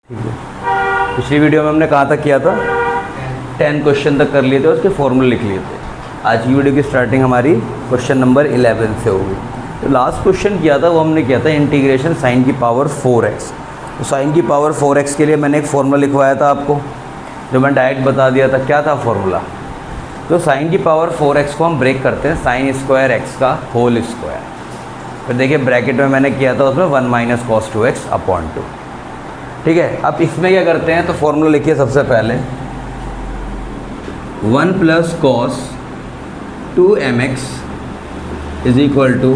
ठीक है। पिछली वीडियो में हमने कहाँ तक किया था, 10 क्वेश्चन तक कर लिए थे, उसके फॉर्मूले लिख लिए थे। आज की वीडियो की स्टार्टिंग हमारी क्वेश्चन नंबर 11 से होगी। तो लास्ट क्वेश्चन किया था वो हमने किया था इंटीग्रेशन साइन की पावर 4x। तो साइन की पावर 4x के लिए मैंने एक फार्मूला लिखवाया था आपको, जो मैं डायरेक्ट बता दिया था। क्या था फार्मूला? तो साइन की पावर 4x को हम ब्रेक करते हैं साइन स्क्वायर एक्स का होल स्क्वायर। फिर देखिए ब्रैकेट में मैंने किया था उसमें 1 माइनस कॉस 2x अपॉन 2। ठीक है। अब इसमें क्या करते हैं, तो फॉर्मूला लिखिए सबसे पहले 1 plus cos 2mx is equal to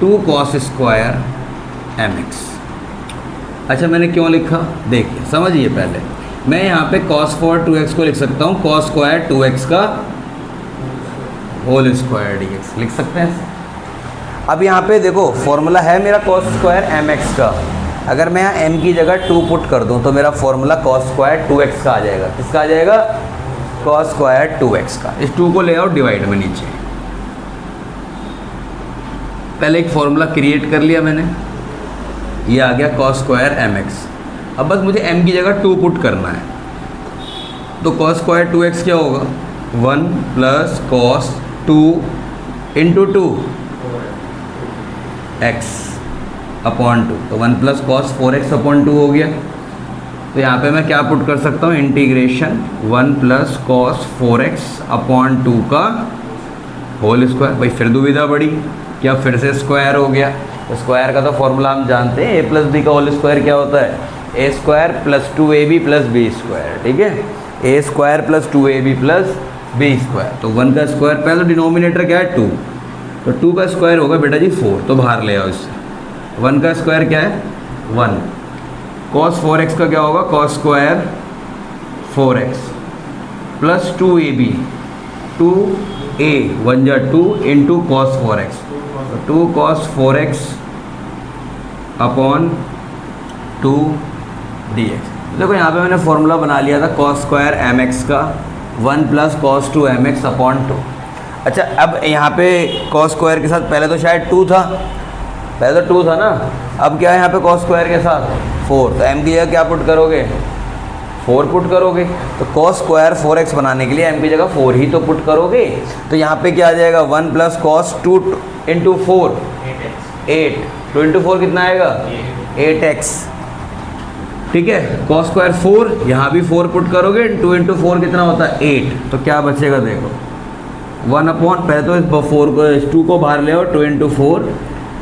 2 cos square mx। अच्छा, मैंने क्यों लिखा देखिए, समझिए। पहले मैं यहाँ पे cos 4 2x को लिख सकता हूँ cos स्क्वायर 2x का होल स्क्वायर dx लिख सकते हैं। अब यहाँ पे देखो फॉर्मूला है मेरा cos स्क्वायर mx का। अगर मैं यहाँ m की जगह 2 पुट कर दूँ तो मेरा फॉर्मूला cos स्क्वायर 2x का आ जाएगा। किसका आ जाएगा? cos स्क्वायर 2x का। इस 2 को ले आओ डिवाइड में नीचे। पहले एक फॉर्मूला क्रिएट कर लिया मैंने, ये आ गया cos स्क्वायर mx। अब बस मुझे m की जगह 2 पुट करना है, तो cos स्क्वायर 2x क्या होगा? 1 plus cos 2 into 2 x upon 2। तो 1 प्लस कॉस 4x अपॉन 2 हो गया। तो यहाँ पे मैं क्या पुट कर सकता हूँ? Integration 1 plus cos 4x upon 2 का होल स्क्वायर। भाई फिर दुविधा बढ़ी, क्या फिर से स्क्वायर हो गया? तो स्क्वायर का तो फॉर्मूला हम जानते हैं, a प्लस बी का होल स्क्वायर क्या होता है? A square plus 2ab plus B square. ठीक है, A square plus 2ab plus B square. तो 1 का स्क्वायर, पहले डिनोमिनेटर क्या है? 2। तो 2 का स्क्वायर होगा बेटा जी 4, तो बाहर ले आओ इससे। 1 का स्क्वायर क्या है? 1। cos 4x का क्या होगा? cos square 4x plus 2ab 2a 1 जा 2 इंटू cos 4x। तो 2 cos 4x अपॉन 2 dx। देखो यहाँ पे मैंने फॉर्मूला बना लिया था cos स्क्वायर mx का 1 प्लस cos 2 mx अपॉन 2। अच्छा, अब यहाँ पे cos स्क्वायर के साथ पहले तो शायद 2 था, पहले तो 2 था ना। अब क्या है यहाँ पे cos स्क्वायर के साथ 4, तो m की जगह क्या पुट करोगे? 4 पुट करोगे। तो cos स्क्वायर 4x बनाने के लिए m की जगह 4 ही तो पुट करोगे। तो यहाँ पे क्या आ जाएगा? 1 प्लस कॉस 2 इंटू 4 8। 2 इंटू 4 कितना आएगा? 8x। ठीक है, cos स्क्वायर 4, यहाँ भी 4 पुट करोगे। 2 इंटू 4 कितना होता है? 8। तो क्या बचेगा देखो 1 अपॉन, पहले तो इस 4 को इस 2 को बाहर ले आओ, 2 इंटू 4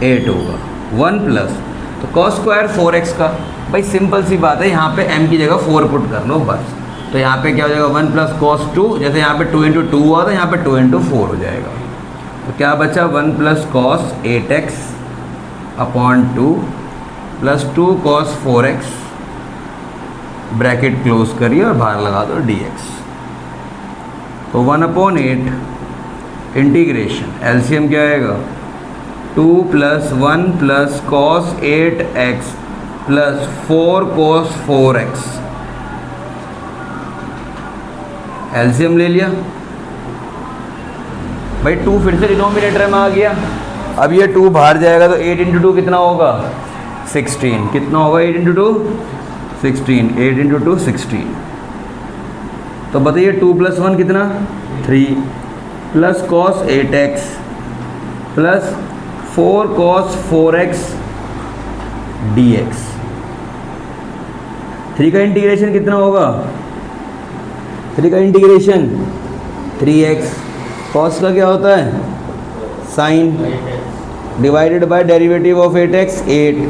8 होगा। 1 प्लस, तो cos स्क्वायर 4x का, भाई सिंपल सी बात है, यहाँ पे m की जगह 4 पुट कर लो बस। तो यहाँ पे क्या हो जाएगा? 1 प्लस cos 2, जैसे यहाँ पे 2 इंटू 2 हुआ था, यहाँ पे 2 इंटू 4 हो जाएगा। तो क्या बचा? 1 plus cos 8x upon 2 plus 2 cos 4x, bracket close करिए और बाहर लगा दो dx। तो 1 अपॉन 8 इंटीग्रेशन, एलसीएम क्या आएगा? 2 plus 1 plus cos 8x plus 4 cos 4x। LCM ले लिया भाई, 2 फिर से डिनोमिनेटर में आ गया। अब ये 2 बाहर जाएगा तो 8 इंटू 2 कितना होगा? 16। कितना होगा 8 इंटू 2? 16। 8 इंटू 2 16। तो बताइए 2 प्लस 1 कितना? 3 plus cos 8x plus 4 cos 4x dx। 3 का इंटीग्रेशन कितना होगा? 3 का इंटीग्रेशन 3x। cos का क्या होता है? Sine divided by derivative of 8x 8।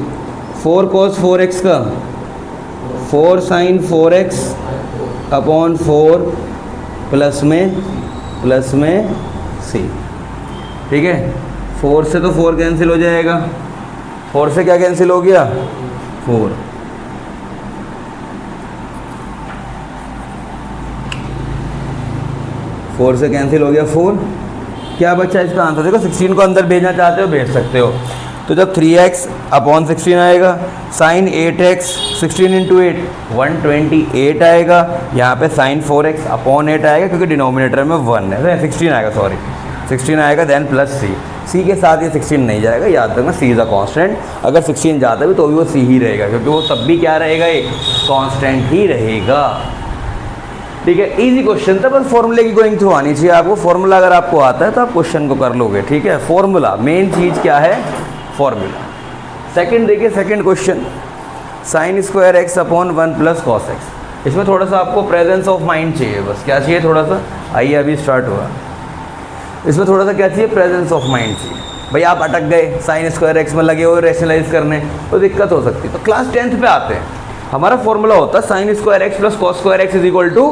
4 cos 4x का 4 sin 4x अपॉन 4 प्लस में c। ठीक है, 4 से तो 4 कैंसिल हो जाएगा। 4 से क्या कैंसिल हो गया? 4। फोर से कैंसिल हो गया 4। क्या बचा इसका आंसर? देखो 16 को अंदर भेजना चाहते हो भेज सकते हो। तो जब 3x अपॉन 16 आएगा, साइन 8x 16 इंटू 8 128 आएगा। यहाँ पे साइन 4x अपॉन 8 आएगा, क्योंकि डिनोमिनेटर में 1 है, 16 आएगा, सॉरी 16 आएगा। देन प्लस c, सी के साथ ये 16 नहीं जाएगा, याद रखना सी इज़ अ कांस्टेंट। अगर 16 जाता है तो भी वो सी ही रहेगा, क्योंकि वो तब भी क्या रहेगा, ये कांस्टेंट ही रहेगा। ठीक है, इजी क्वेश्चन था, बस फॉर्मूले की गोइंग थ्रू आनी चाहिए आपको। फॉर्मूला अगर आपको आता है तो आप क्वेश्चन को कर लोगे। ठीक है, फॉर्मूला मेन चीज़ क्या है, फॉर्मूला। सेकंड देखिए, second question, sign square x upon 1 plus cos x. इसमें थोड़ा सा आपको प्रेजेंस ऑफ माइंड चाहिए, बस क्या चाहिए, थोड़ा सा, आइए अभी स्टार्ट हुआ। इसमें थोड़ा सा क्या चाहिए, प्रेजेंस ऑफ माइंड चाहिए। भाई आप अटक गए साइन स्क्वायर एक्स में लगे हुए रेशनलाइज करने, तो दिक्कत हो सकती है। तो क्लास 10th पे आते हैं, हमारा फॉर्मूला होता है sine square x plus cos square x is equal to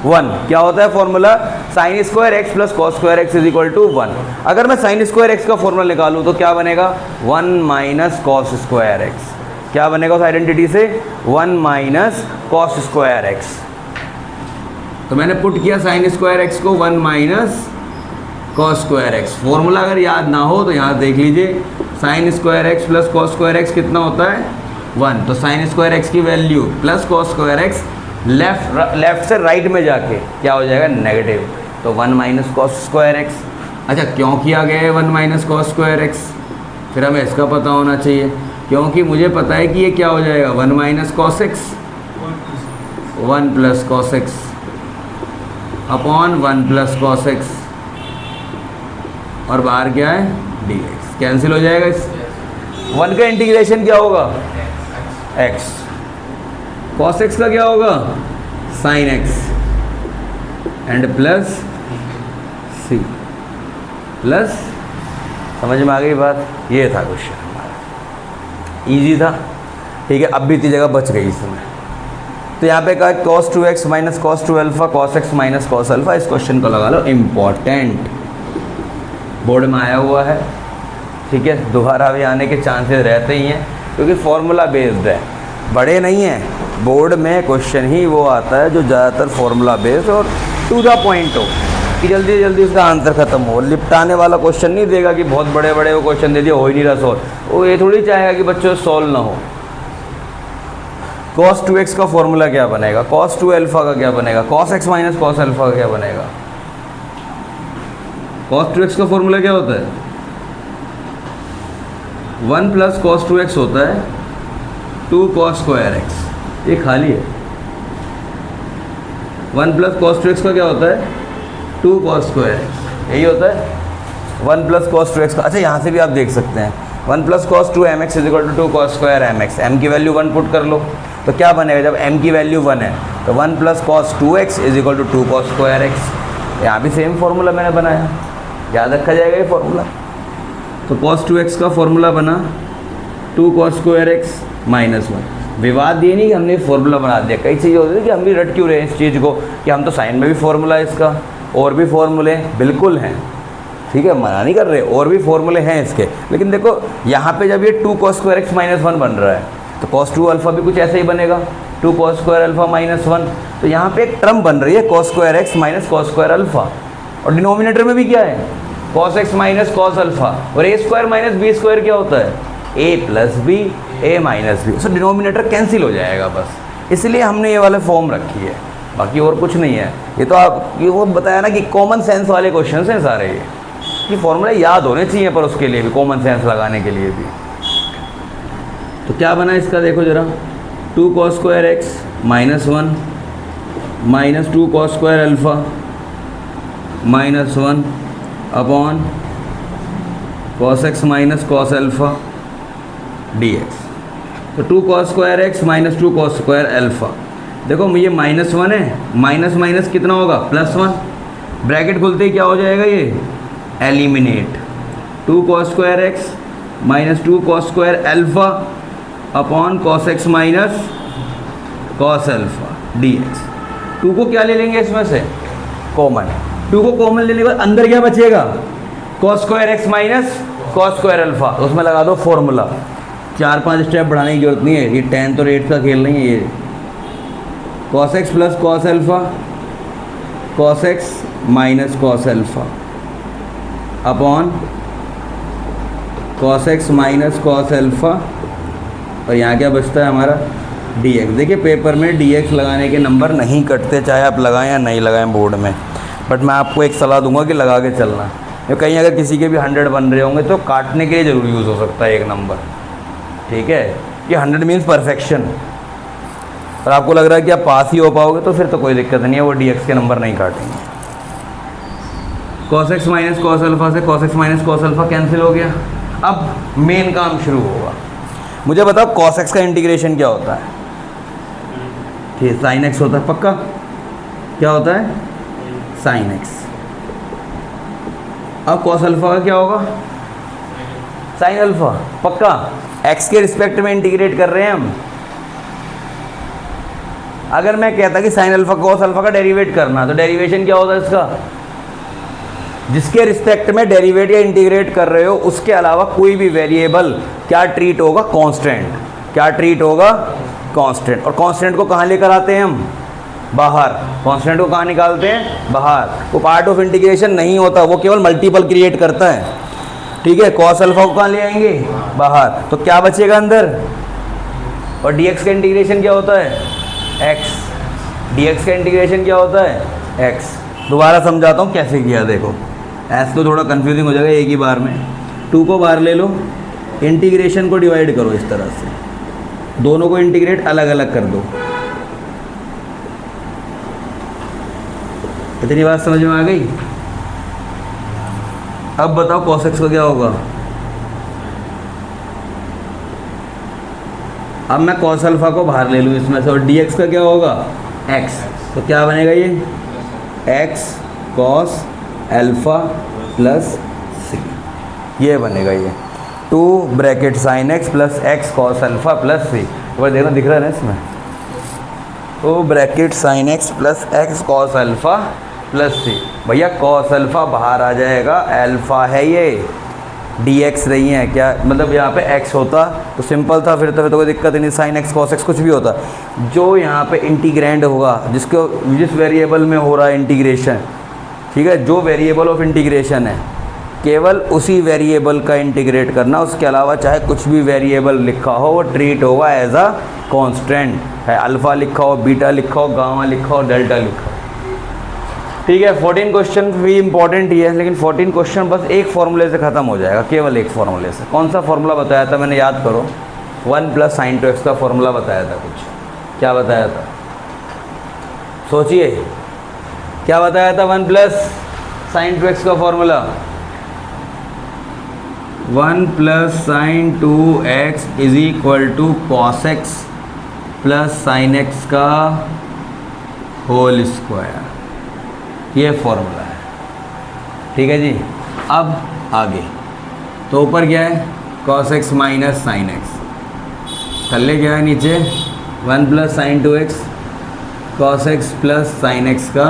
1। क्या होता है formula, sine square x plus cos square x is equal to 1। अगर मैं साइन स्क्वायर एक्स का फॉर्मूला निकालूँ तो क्या बनेगा, 1 माइनस कॉस स्क्वायर एक्स। क्या बनेगा उस आइडेंटिटी से, 1 माइनस कॉस स्क्वायर एक्स। तो मैंने पुट किया साइन स्क्वायर एक्स को 1 minus cos square x. Formula अगर याद ना हो तो यहाँ देख लीजिए, sign square x plus cos square x कितना होता है, 1। तो साइन स्क्वायर एक्स की value plus cos square x left से राइट में जाके क्या हो जाएगा, नेगेटिव। तो 1 माइनस कॉस स्क्वायर एक्स। अच्छा, क्यों किया गया है 1 माइनस कॉस स्क्वायर एक्स, फिर हमें इसका पता होना चाहिए, क्योंकि मुझे पता है कि ये क्या हो जाएगा, 1 minus cos x, 1 plus cos x upon 1 plus cos x, और बाहर क्या है, डी एक्स। कैंसिल हो जाएगा इस 1 का इंटीग्रेशन क्या होगा, एक्स। कॉस एक्स का क्या होगा, sine x, and plus c plus, समझ में आ गई बात। ये था क्वेश्चन हमारा, इजी था। ठीक है, अब भी इतनी जगह बच गई इसमें। तो यहाँ पे कहा cos 2x minus cos 2 alpha cos x minus cos alpha. इस क्वेश्चन को लगा लो, इम्पॉर्टेंट, बोर्ड में आया हुआ है। ठीक है, दोबारा भी आने के चांसेस रहते ही हैं, क्योंकि फॉर्मूला बेस्ड है, बड़े नहीं हैं। बोर्ड में क्वेश्चन ही वो आता है जो ज़्यादातर फॉर्मूला बेस्ड और टू द पॉइंट हो, कि जल्दी जल्दी उसका आंसर ख़त्म हो। लिपटाने वाला क्वेश्चन नहीं देगा कि बहुत बड़े बड़े वो क्वेश्चन दे दिए, हो ही नहीं रहा सॉल्व। वो ये थोड़ी चाहेगा कि बच्चों सॉल्व ना हो। cos 2x का फॉर्मूला क्या बनेगा, cos 2 अल्फ़ा का क्या बनेगा, cos x minus cos alpha का क्या बनेगा। cos 2x का फॉर्मूला क्या होता है, 1 प्लस cos 2x होता है 2 cos स्क्वायर एक्स। ये खाली है। 1 प्लस cos 2x का क्या होता है, 2 cos स्क्वायर एक्स, यही होता है 1 प्लस cos 2x का। अच्छा, यहाँ से भी आप देख सकते हैं 1 plus cos 2 mx is equal to 2 cos square mx। m की वैल्यू 1 पुट कर लो, तो क्या बनेगा, जब m की वैल्यू 1 है तो 1 plus cos 2x is equal to 2 cos square x. यहाँ भी सेम फार्मूला मैंने बनाया, याद रखा जाएगा ये फार्मूला। तो cos 2x का फॉर्मूला बना 2 cos स्क्वायर एक्स माइनस 1। विवाद ये नहीं कि हमने फॉर्मूला बना दिया, कई चीज़ें होती है कि हम भी रट क्यों रहे इस चीज़ को, कि हम तो साइन में भी फॉर्मूला है इसका, और भी फॉर्मूले बिल्कुल हैं। ठीक है, मना नहीं कर रहे, और भी फॉर्मूले हैं इसके। लेकिन देखो यहाँ पे जब ये 2 cos स्क्वायर एक्स माइनस 1 बन रहा है, तो cos 2 अल्फ़ा भी कुछ ऐसे ही बनेगा, 2 cos स्क्वायर अल्फ़ा माइनस 1। तो यहाँ पे एक टर्म बन रही है cos square x minus cos square alpha, और डिनोमिनेटर में भी क्या है, cos x minus cos alpha. और a square minus b square क्या होता है, a plus b, a minus b. So denominator cancel हो जाएगा बस, इसलिए हमने ये वाला फॉर्म रखी है, बाकी और कुछ नहीं है। ये तो आप ये वो बताया ना कि कॉमन सेंस वाले क्वेश्चन हैं सारे ये, कि फॉर्मूले याद होने चाहिए, पर उसके लिए भी कॉमन सेंस लगाने के लिए भी। तो क्या बना इसका, देखो ज़रा, 2 cos square x minus 1 minus 2 cos square alpha minus 1 upon cos x minus cos alpha D x. तो 2 cos square x minus 2 cos square alpha. देखो ये माइनस 1 है, माइनस माइनस कितना होगा, प्लस 1। ब्रैकेट खुलते ही क्या हो जाएगा, ये eliminate. 2 cos square x minus 2 cos square alpha upon cos x minus cos alpha D x. 2 को क्या ले लेंगे इसमें से, कॉमन। 2 को कॉमन लेने के बाद अंदर क्या बचेगा, cos square x minus cos square alpha. उसमें लगा दो फॉर्मूला, 4-5 स्टेप बढ़ाने की जरूरत नहीं है, ये 10th और 8th का खेल नहीं है ये। cos x plus cos alpha cos x minus cos alpha upon cos x minus cos alpha, और यहाँ क्या बचता है हमारा, dx। देखिए पेपर में dx लगाने के नंबर नहीं कटते, चाहे आप लगाएं या नहीं लगाएं बोर्ड में, बट मैं आपको एक सलाह दूंगा कि लगा के चलना। या कहीं अगर किसी के भी 100 बन रहे होंगे तो काटने के लिए ज़रूर यूज़ हो सकता है एक नंबर, ठीक है। कि 100 मीन्स परफेक्शन, और आपको लग रहा है कि आप पास ही हो पाओगे तो फिर तो कोई दिक्कत नहीं है, वो dx के नंबर नहीं काटेंगे। cos x minus cos alpha से cos x minus cos alpha cancel हो गया। अब मेन काम शुरू होगा। मुझे बताओ cos x का इंटीग्रेशन क्या होता है? ठीक, sin x होता है पक्का। क्या होता है? sin x। अब cos अल्फा का क्या होगा? sin अल्फा पक्का। x के रिस्पेक्ट में इंटीग्रेट कर रहे हैं हम। अगर मैं कहता कि sin अल्फा cos अल्फा का डेरिवेट करना, तो डेरिवेशन क्या होता है इसका? जिसके रिस्पेक्ट में डेरिवेट या इंटीग्रेट कर रहे हो उसके अलावा कोई भी वेरिएबल क्या ट्रीट होगा? कांस्टेंट। क्या ट्रीट होगा? कांस्टेंट। और कांस्टेंट को कहाँ लेकर आते हैं हम? बाहर। कांस्टेंट को कहाँ निकालते हैं? बाहर। वो पार्ट ऑफ इंटीग्रेशन नहीं होता, वो केवल मल्टीपल क्रिएट करता है, ठीक है। cos अल्फा को कहाँ ले आएंगे? बाहर। तो क्या बचेगा अंदर? और dx का इंटीग्रेशन क्या होता है? x। dx का इंटीग्रेशन क्या होता है? x। दोबारा समझाता हूँ कैसे किया, देखो। ऐसे तो थोड़ा कंफ्यूजिंग हो जाएगा एक ही बार में। 2 को बाहर ले लो, इंटीग्रेशन को डिवाइड करो इस तरह से, दोनों को इंटीग्रेट अलग अलग कर दो। इतनी बात समझ में आ गई? अब बताओ cos x का क्या होगा? अब मैं cos अल्फा को बाहर ले लूँ इसमें से, और dx का क्या होगा? x। तो क्या बनेगा ये? x cos alpha plus c, ये बनेगा ये 2 bracket sin x plus x cos alpha plus c। तो देखना दिख रहा है ना इसमें? 2 bracket sin x plus x cos alpha plus c। भैया cos अल्फा बाहर आ जाएगा, अल्फा है ये, dx नहीं है। क्या मतलब? यहाँ पे x होता तो सिंपल था, फिर तो कोई दिक्कत नहीं, sin x cos x कुछ भी होता। जो यहाँ पे इंटीग्रैंड होगा, जिस वेरिएबल में हो रहा है इंटीग्रेशन, ठीक है, जो वेरिएबल ऑफ इंटीग्रेशन है, केवल उसी वेरिएबल का इंटीग्रेट करना, उसके अलावा चाहे कुछ भी वेरिएबल लिखा हो वो ट्रीट होगा एज अ कांस्टेंट है। अल्फ़ा लिखा हो, बीटा लिखा हो, गामा लिखा हो, डेल्टा लिखा हो, ठीक है। 14 क्वेश्चन भी इंपॉर्टेंट ही है, लेकिन 14 क्वेश्चन बस एक फॉर्मूले से ख़त्म हो जाएगा, केवल एक फॉर्मूले से। कौन सा फॉर्मूला बताया था मैंने? याद करो, 1 + sin 2x का फॉर्मूला बताया था कुछ। क्या बताया था? सोचिए, क्या बताया था? 1 + sin 2x का formula 1 + sin 2x = cos x प्लस sin x का होल स्क्वायर। ये फॉर्मूला है, ठीक है जी। अब आगे तो ऊपर क्या है? cos x minus sin x, थल्ले क्या है? नीचे 1 + sin 2x cos x प्लस sin x का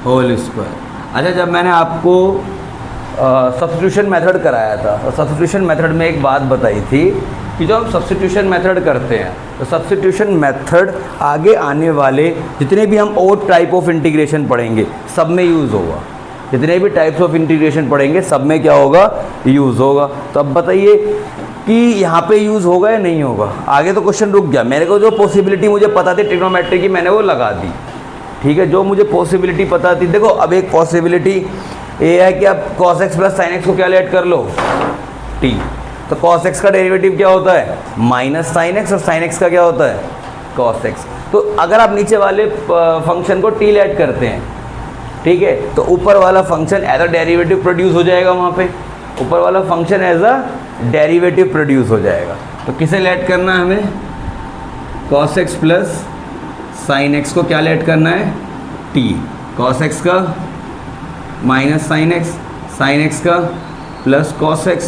होल स्क्वायर। अच्छा, जब मैंने आपको सब्स्टिट्यूशन मेथड कराया था, तो सब्स्टिट्यूशन मेथड में एक बात बताई थी कि जो हम सब्स्टिट्यूशन मेथड करते हैं, तो सब्स्टिट्यूशन मेथड आगे आने वाले जितने भी हम और टाइप ऑफ इंटीग्रेशन पढ़ेंगे सब में यूज़ होगा। जितने भी टाइप्स ऑफ इंटीग्रेशन पढ़ेंगे सब में क्या होगा? यूज़ होगा। तो अब बताइए कि यहाँ पे यूज़ होगा या नहीं होगा? आगे तो क्वेश्चन रुक गया। मेरे को जो पॉसिबिलिटी मुझे पता थी ट्रिग्नोमेट्री की, मैंने वो लगा दी, ठीक है। जो मुझे पॉसिबिलिटी पता थी, देखो अब एक पॉसिबिलिटी ये है कि अब cos x प्लस sin x को क्या लेट कर लो? t। तो cos x का डेरिवेटिव क्या होता है? माइनस sin x, और sin x का क्या होता है? cos x। तो अगर आप नीचे वाले फंक्शन को t लेट करते हैं, ठीक है, तो ऊपर वाला function as a derivative produce हो जाएगा। वहाँ पे ऊपर वाला function as a derivative produce हो जाएगा। तो किसे लेट करना है हमें? cos x प्लस sin x को क्या लेट करना है? t। cos x का माइनस sin x का प्लस cos x,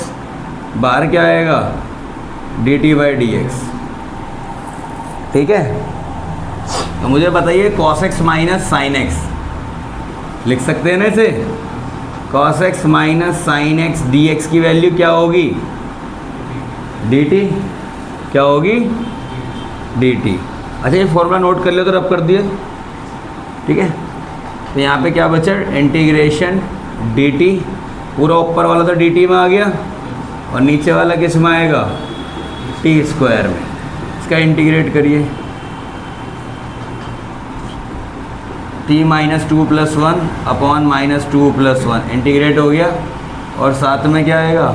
बाहर क्या आएगा? dt/dx, ठीक है। तो मुझे बताइए cos x minus sin x लिख सकते हैं ना इसे? cos x minus sin x dx की वैल्यू क्या होगी? dt। क्या होगी? dt। अच्छा, ये फॉर्मूला नोट कर लिया तो रब कर दिए, ठीक है। तो यहाँ पे क्या बचा? इंटीग्रेशन dt, पूरा ऊपर वाला तो dt में आ गया, और नीचे वाला किस में आएगा? t² में। इसका इंटीग्रेट करिए, t minus two plus one upon minus two plus one integrate हो गया, और साथ में क्या आएगा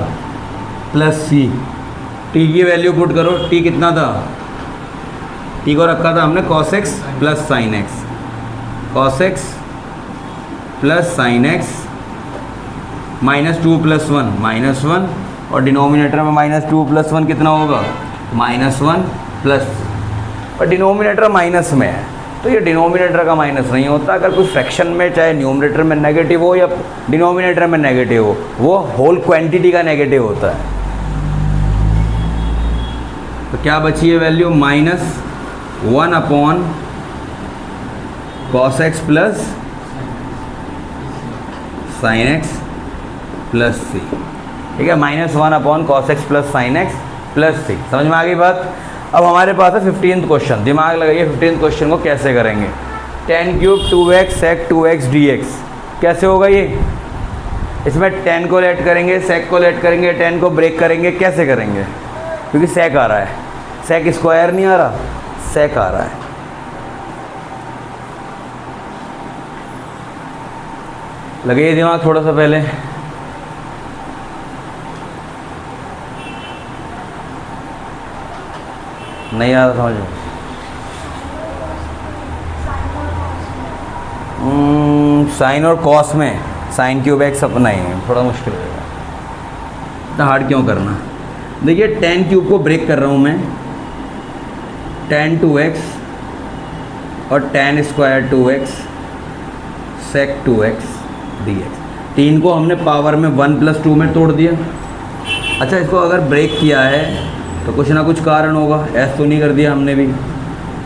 प्लस सी। t की वैल्यू पुट करो, t कितना था, t को रखा था हमने cos x plus sign x, cos x plus sign x minus two plus one minus one, और डिनोमिनेटर में माइनस टू प्लस वन कितना होगा माइनस वन प्लस, और डिनोमिनेटर माइनस में है तो ये डिनोमिनेटर का माइनस नहीं होता। अगर कोई फ्रैक्शन में चाहे न्यूमरेटर में नेगेटिव हो या डिनोमिनेटर में नेगेटिव हो, वो होल क्वांटिटी का नेगेटिव होता है। तो क्या बची है value, minus one upon cos X plus sine X plus C. ठीक है, minus one upon cos X plus sine X plus C. समझ में आ गई बात। अब हमारे पास है 15th क्वेश्चन, दिमाग लगाइए 15th क्वेश्चन को कैसे करेंगे। Ten cube 2x sec 2x dx कैसे होगा ये, इसमें 10 को लेट करेंगे, sec को लेट करेंगे, 10 को ब्रेक करेंगे, कैसे करेंगे, क्योंकि sec आ रहा है, sec स्क्वायर नहीं आ रहा, sec आ रहा है। लगाइए दिमाग थोड़ा सा पहले। नहीं आ रहा समझ में, साइन और कॉस में साइन क्यूब एक्स अपना ही है, थोड़ा मुश्किल हो जाएगा, इतना हार्ड क्यों करना। देखिए 10 क्यूब को ब्रेक कर रहा हूँ मैं, tan 2x और tan square 2x sec 2x dx। 3 को हमने पावर में 1 प्लस 2 में तोड़ दिया। अच्छा, इसको अगर ब्रेक किया है तो कुछ ना कुछ कारण होगा, ऐसा तो नहीं कर दिया हमने भी।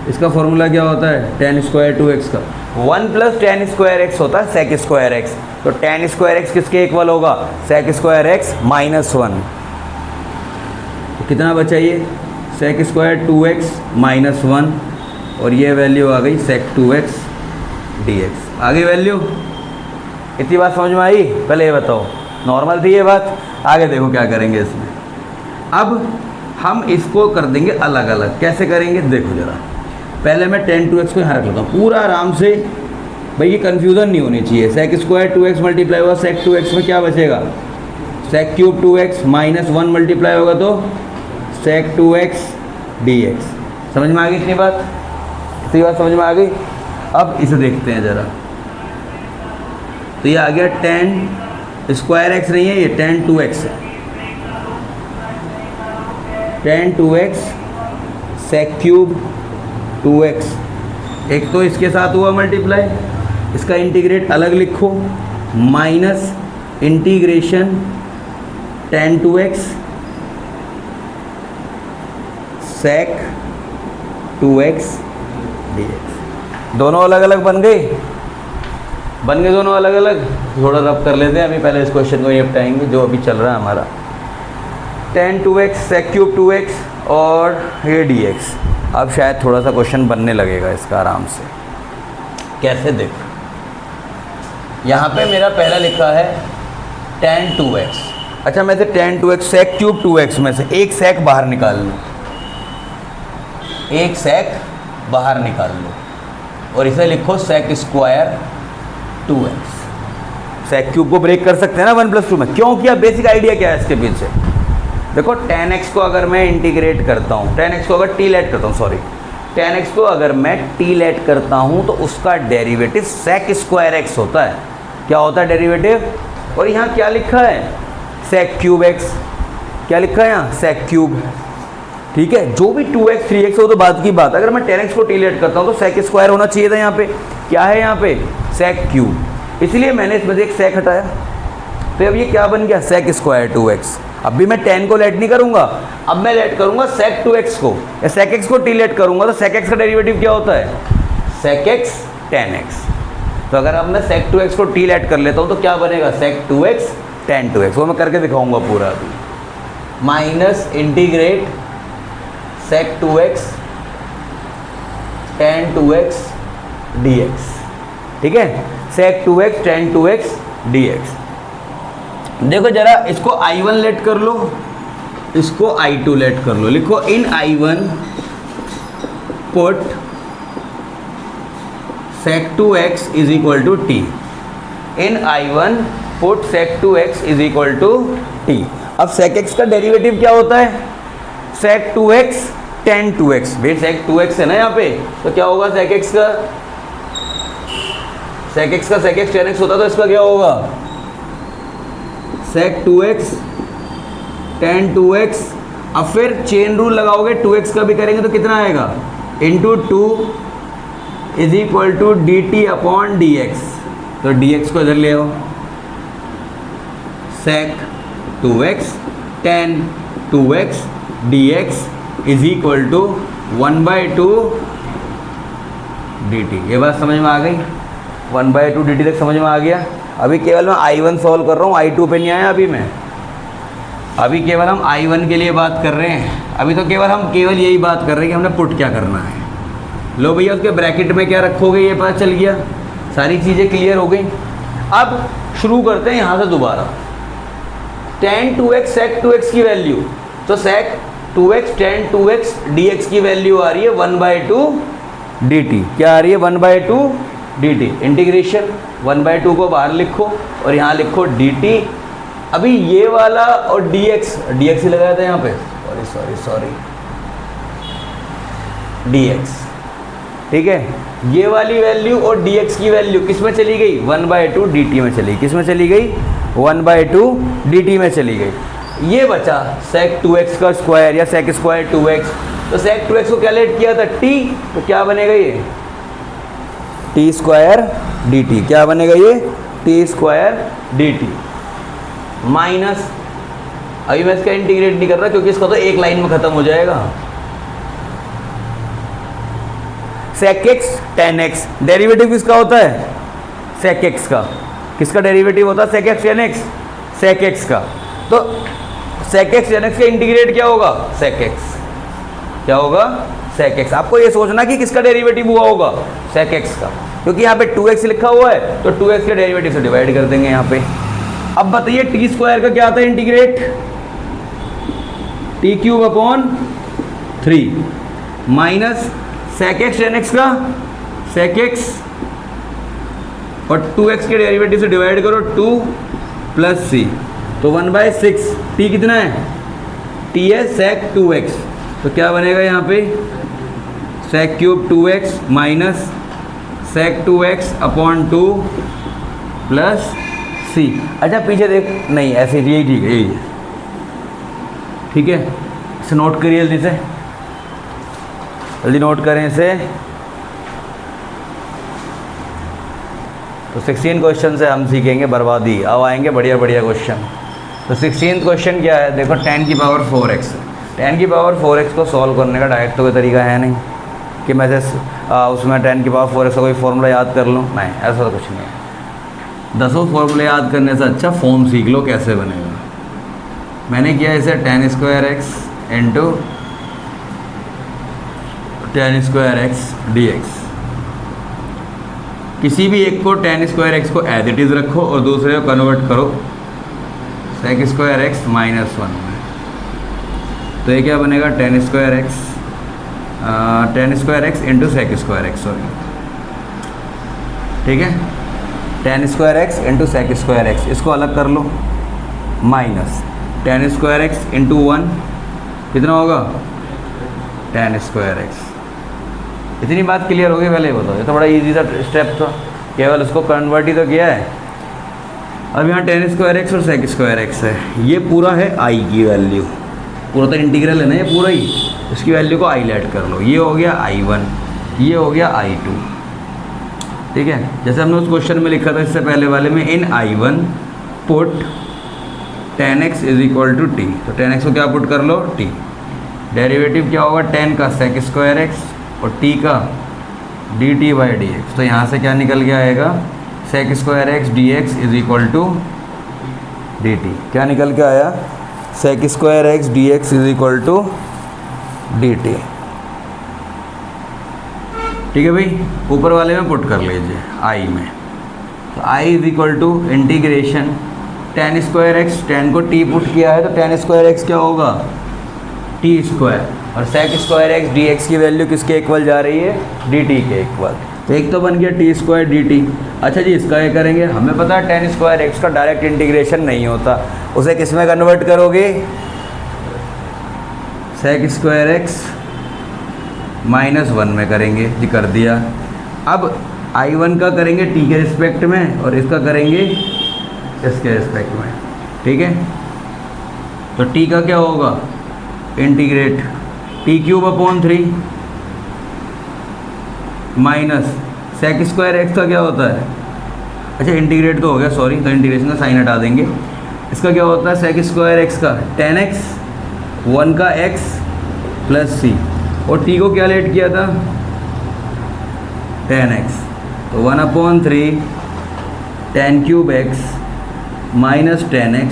इसका फॉर्मूला क्या होता है, tan स्क्वायर 2x का 1 प्लस tan स्क्वायर x होता है sec स्क्वायर x। तो tan स्क्वायर x किसके इक्वल होगा, sec square x minus one. तो कितना बचा ये, sec square 2x minus one, और ये वैल्यू आ गई sec 2x dx। आ गई वैल्यू, इतनी बात समझ में आई। पहले ये बताओ, नॉर्मल थी ये बात, आगे देखो क्या करेंगे इसमें। अब हम इसको कर देंगे अलग अलग, कैसे करेंगे देखो ज़रा। पहले मैं tan 2x को यहाँ रख लेता हूँ पूरा आराम से, भाई ये कन्फ्यूज़न नहीं होनी चाहिए। sec स्क्वायर 2x मल्टीप्लाई हुआ sec 2x में क्या बचेगा, sec cube 2x minus one multiply होगा तो sec 2x dx। समझ में आ गई इतनी बात, इतनी बात समझ में आ गई। अब इसे देखते हैं ज़रा। तो ये आ गया tan स्क्वायर x नहीं है, ये tan 2x है, tan 2x sec cube 2x। एक तो इसके साथ हुआ मल्टीप्लाई, इसका इंटीग्रेट अलग लिखो, minus integration tan 2x sec 2x dx। दोनों अलग अलग बन गए, दोनों अलग अलग। थोड़ा रब कर लेते हैं अभी, पहले इस क्वेश्चन को निपटाएंगे जो अभी चल रहा है हमारा। tan 2x sec cube 2x और ये dx। अब शायद थोड़ा सा क्वेश्चन बनने लगेगा इसका आराम से। कैसे देखो, यहाँ पे मेरा पहला लिखा है tan 2x। अच्छा, मैं से tan 2x sec cube 2x में से एक sec बाहर निकाल लूँ, एक sec बाहर निकाल लो, और इसे लिखो sec square 2x। sec cube को ब्रेक कर सकते हैं ना 1 प्लस 2 में, क्यों किया, बेसिक आइडिया क्या है इसके पीछे। देखो tan x को अगर मैं इंटीग्रेट करता हूँ, tan x को अगर t लेट करता हूँ, सॉरी tan x को अगर मैं t लेट करता हूँ तो उसका डेरिवेटिव sec स्क्वायर x होता है। क्या होता है डेरिवेटिव, और यहाँ क्या लिखा है sec क्यूब x, क्या लिखा है यहाँ sec क्यूब। ठीक है, जो भी 2x 3x हो तो बात की बात। अगर मैं tan x को t लेट करता हूँ तो sec स्क्वायर होना चाहिए था। यहाँ पे क्या है, यहाँ पे sec क्यूब, इसलिए मैंने इसमें से एक sec हटाया। तो अब ये क्या बन गया, sec स्क्वायर 2x। अब भी मैं tan को लेट नहीं करूंगा, अब मैं लेट करूंगा sec 2x को, या sec x को t लेट करूंगा तो sec x का डेरिवेटिव क्या होता है, sec x tan x। तो अगर अब मैं sec 2x को t लेट कर लेता हूं तो क्या बनेगा, sec 2x tan 2x। वो मैं करके दिखाऊंगा पूरा अभी। Minus integrate sec 2x tan 2x dx। ठीक है, sec 2x tan 2x dx। देखो जरा, इसको I1 लेट कर लो, इसको I2 लेट कर लो। लिखो in I1 put sec 2x is equal to t. In I1 put sec 2x is equal to t. अब sec x का डेरिवेटिव क्या होता है? sec 2x tan 2x, भाई sec 2x है ना यहाँ पे, तो क्या होगा sec x का? sec x का sec x tan x होता तो इसका क्या होगा? sec 2x tan 2x। अब फिर चेन रूल लगाओगे, 2x का भी करेंगे तो कितना आएगा? Into 2 is equal to D T upon d x. तो dx को इधर ले आओ, sec 2x tan 2x dx is equal to 1/2 dt। ये बात समझ में आ गई? 1/2 dt तक समझ में आ गया। अभी केवल मैं I1 सॉल्व कर रहा हूँ, I2 पे नहीं आया अभी मैं। अभी केवल हम I1 के लिए बात कर रहे हैं। अभी तो केवल यही बात कर रहे हैं कि हमने पुट क्या करना है। लो भैया, उसके ब्रैकेट में क्या रखोगे ये पता चल गया, सारी चीज़ें क्लियर हो गई। अब शुरू करते हैं यहाँ से दोबारा। tan 2x sec 2x की वैल्यू, तो sec 2x tan 2x dx की वैल्यू आ रही है 1/2 dt। क्या आ रही है? 1/2 dt। इंटीग्रेशन 1/2 को बाहर लिखो और यहाँ लिखो dt। अभी ये वाला और dx ही लगाया था यहाँ पे, सॉरी dx, ठीक है। ये वाली वैल्यू और dx की वैल्यू किस में चली गई? 1/2 dt में चली। किस में चली गई? 1/2 dt में चली गई। ये बचा sec 2x का स्क्वायर या sec स्क्वायर 2x। तो sec 2x को कैलकुलेट किया था t, तो क्या बनेगा ये? t square dt। क्या बनेगा ये? t स्क्वायर dt माइनस, अभी मैं इसका इंटीग्रेट नहीं कर रहा क्योंकि इसका तो एक लाइन में खत्म हो जाएगा। sec x tan x derivative किसका होता है? sec x का। किसका डेरिवेटिव होता है? sec x tan x, sec x का। तो sec x tan x का इंटीग्रेट क्या होगा? sec x। क्या होगा? sec x। आपको ये सोचना कि किसका डेरिवेटिव हुआ होगा? sec x का, क्योंकि यहाँ पे 2x लिखा हुआ है तो 2x के डेरिवेटिव से डिवाइड कर देंगे यहाँ पे। अब बताइए टी स्क्वायर का क्या आता है integrate? T cube upon 3 minus sec x tan x का sec x और 2x के डेरिवेटिव से डिवाइड करो 2 प्लस c, तो 1/6। t कितना है? t है sec 2x, तो क्या बनेगा यहाँ पे? sec cube 2x minus sec 2x upon 2 plus c। अच्छा पीछे देख, नहीं ऐसे यही ठीक है, यही ठीक है। इसे नोट करिए जल्दी से, जल्दी नोट करें इसे। तो 16 क्वेश्चन से हम सीखेंगे बर्बादी। अब आएंगे बढ़िया बढ़िया क्वेश्चन। तो 16th क्वेश्चन क्या है? देखो tan की पावर 4x। tan की पावर 4x को सॉल्व करने का डायरेक्ट तो कोई तरीका है नहीं कि मैं उसमें tan की पावर 4x का कोई फॉर्मूला याद कर लूँ, नहीं, ऐसा तो कुछ नहीं है। 10 फॉर्मूले याद करने से अच्छा फॉर्म सीख लो कैसे बनेगा। मैंने किया इसे tan square x into tan square x dx। किसी भी एक को tan स्क्वायर x को एज इट इज़ रखो और दूसरे को कन्वर्ट करो sec स्क्वायर x माइनस 1 में। तो ये क्या बनेगा? tan square x into sec square x, sorry, ठीक है। tan square x into sec square x, इसको अलग कर लो, minus tan square x into 1 कितना होगा? tan square x। इतनी बात क्लियर होगी? पहले बताओ, ये तो बड़ा इजी सा स्टेप था, केवल उसको कन्वर्ट ही तो किया है। अब यहाँ tan स्क्वायर x और sec स्क्वायर x है। ये पूरा है i की वैल्यू, पूरा तो इंटीग्रल है ना ये पूरा ही, इसकी वैल्यू को i ऐड कर लो। ये हो गया I1, ये हो गया I2, ठीक है। जैसे हमने उस क्वेश्चन में लिखा था इससे पहले वाले में, in I1 put tan x is equal to t. तो tan x को क्या पुट कर लो? t। डेरिवेटिव क्या होगा? tan का sec स्क्वायर x और t का dt/dx। तो यहाँ से क्या निकल के आएगा? sec square x dx is equal to dt। क्या निकल के आया? sec square x dx is equal to dt, ठीक है भाई। ऊपर वाले में पुट कर लीजिए i में। तो i is equal to integration tan square x, tan को t पुट किया है तो tan स्क्वायर x क्या होगा? t स्क्वायर, और sec स्क्वायर x dx की वैल्यू किसके इक्वल जा रही है? dt के इक्वल। तो एक तो बन गया टी स्क्वायर डी टी। अच्छा जी, इसका ये करेंगे, हमें पता है टेन स्क्वायर एक्स का डायरेक्ट इंटीग्रेशन नहीं होता, उसे किस में कन्वर्ट करोगे, सेक स्क्वायर एक्स -1 में करेंगे जी, कर दिया। अब I1 का करेंगे t के रिस्पेक्ट में और इसका करेंगे इसके रिस्पेक्ट में, ठीक है। तो t का क्या होगा, integrate t³ / 3 minus sec square x का क्या होता है, अच्छा इंटीग्रेट तो हो गया, सॉरी, तो इंटीग्रेशन का साइन हटा देंगे। इसका क्या होता है, सेक स्क्वायर एक्स का tan x 1 का x + c, और t को क्या लेट किया था, tan x, तो 1/3 tan³ x minus tan x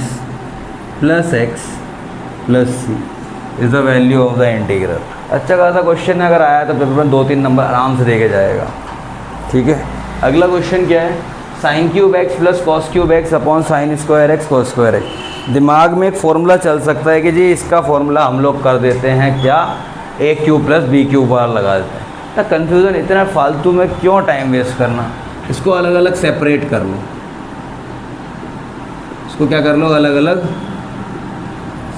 + x + c is the value of the integral. अच्छा खासा क्वेश्चन अगर आया तो पेपर में 2-3 नंबर आराम से देके जाएगा, ठीक है। अगला क्वेश्चन क्या है, sin³ x + cos³ x / sin² x cos² x। दिमाग में एक फॉर्मूला चल सकता है कि जी इसका फॉर्मूला हम लोग कर देते हैं क्या, a³ + b³ बार लगा देते हैं। ना कन्फ्यूज़न इतना फालतू में क्यों टाइम वेस्ट करना, इसको अलग अलग सेपरेट कर लो, इसको क्या कर लो, अलग अलग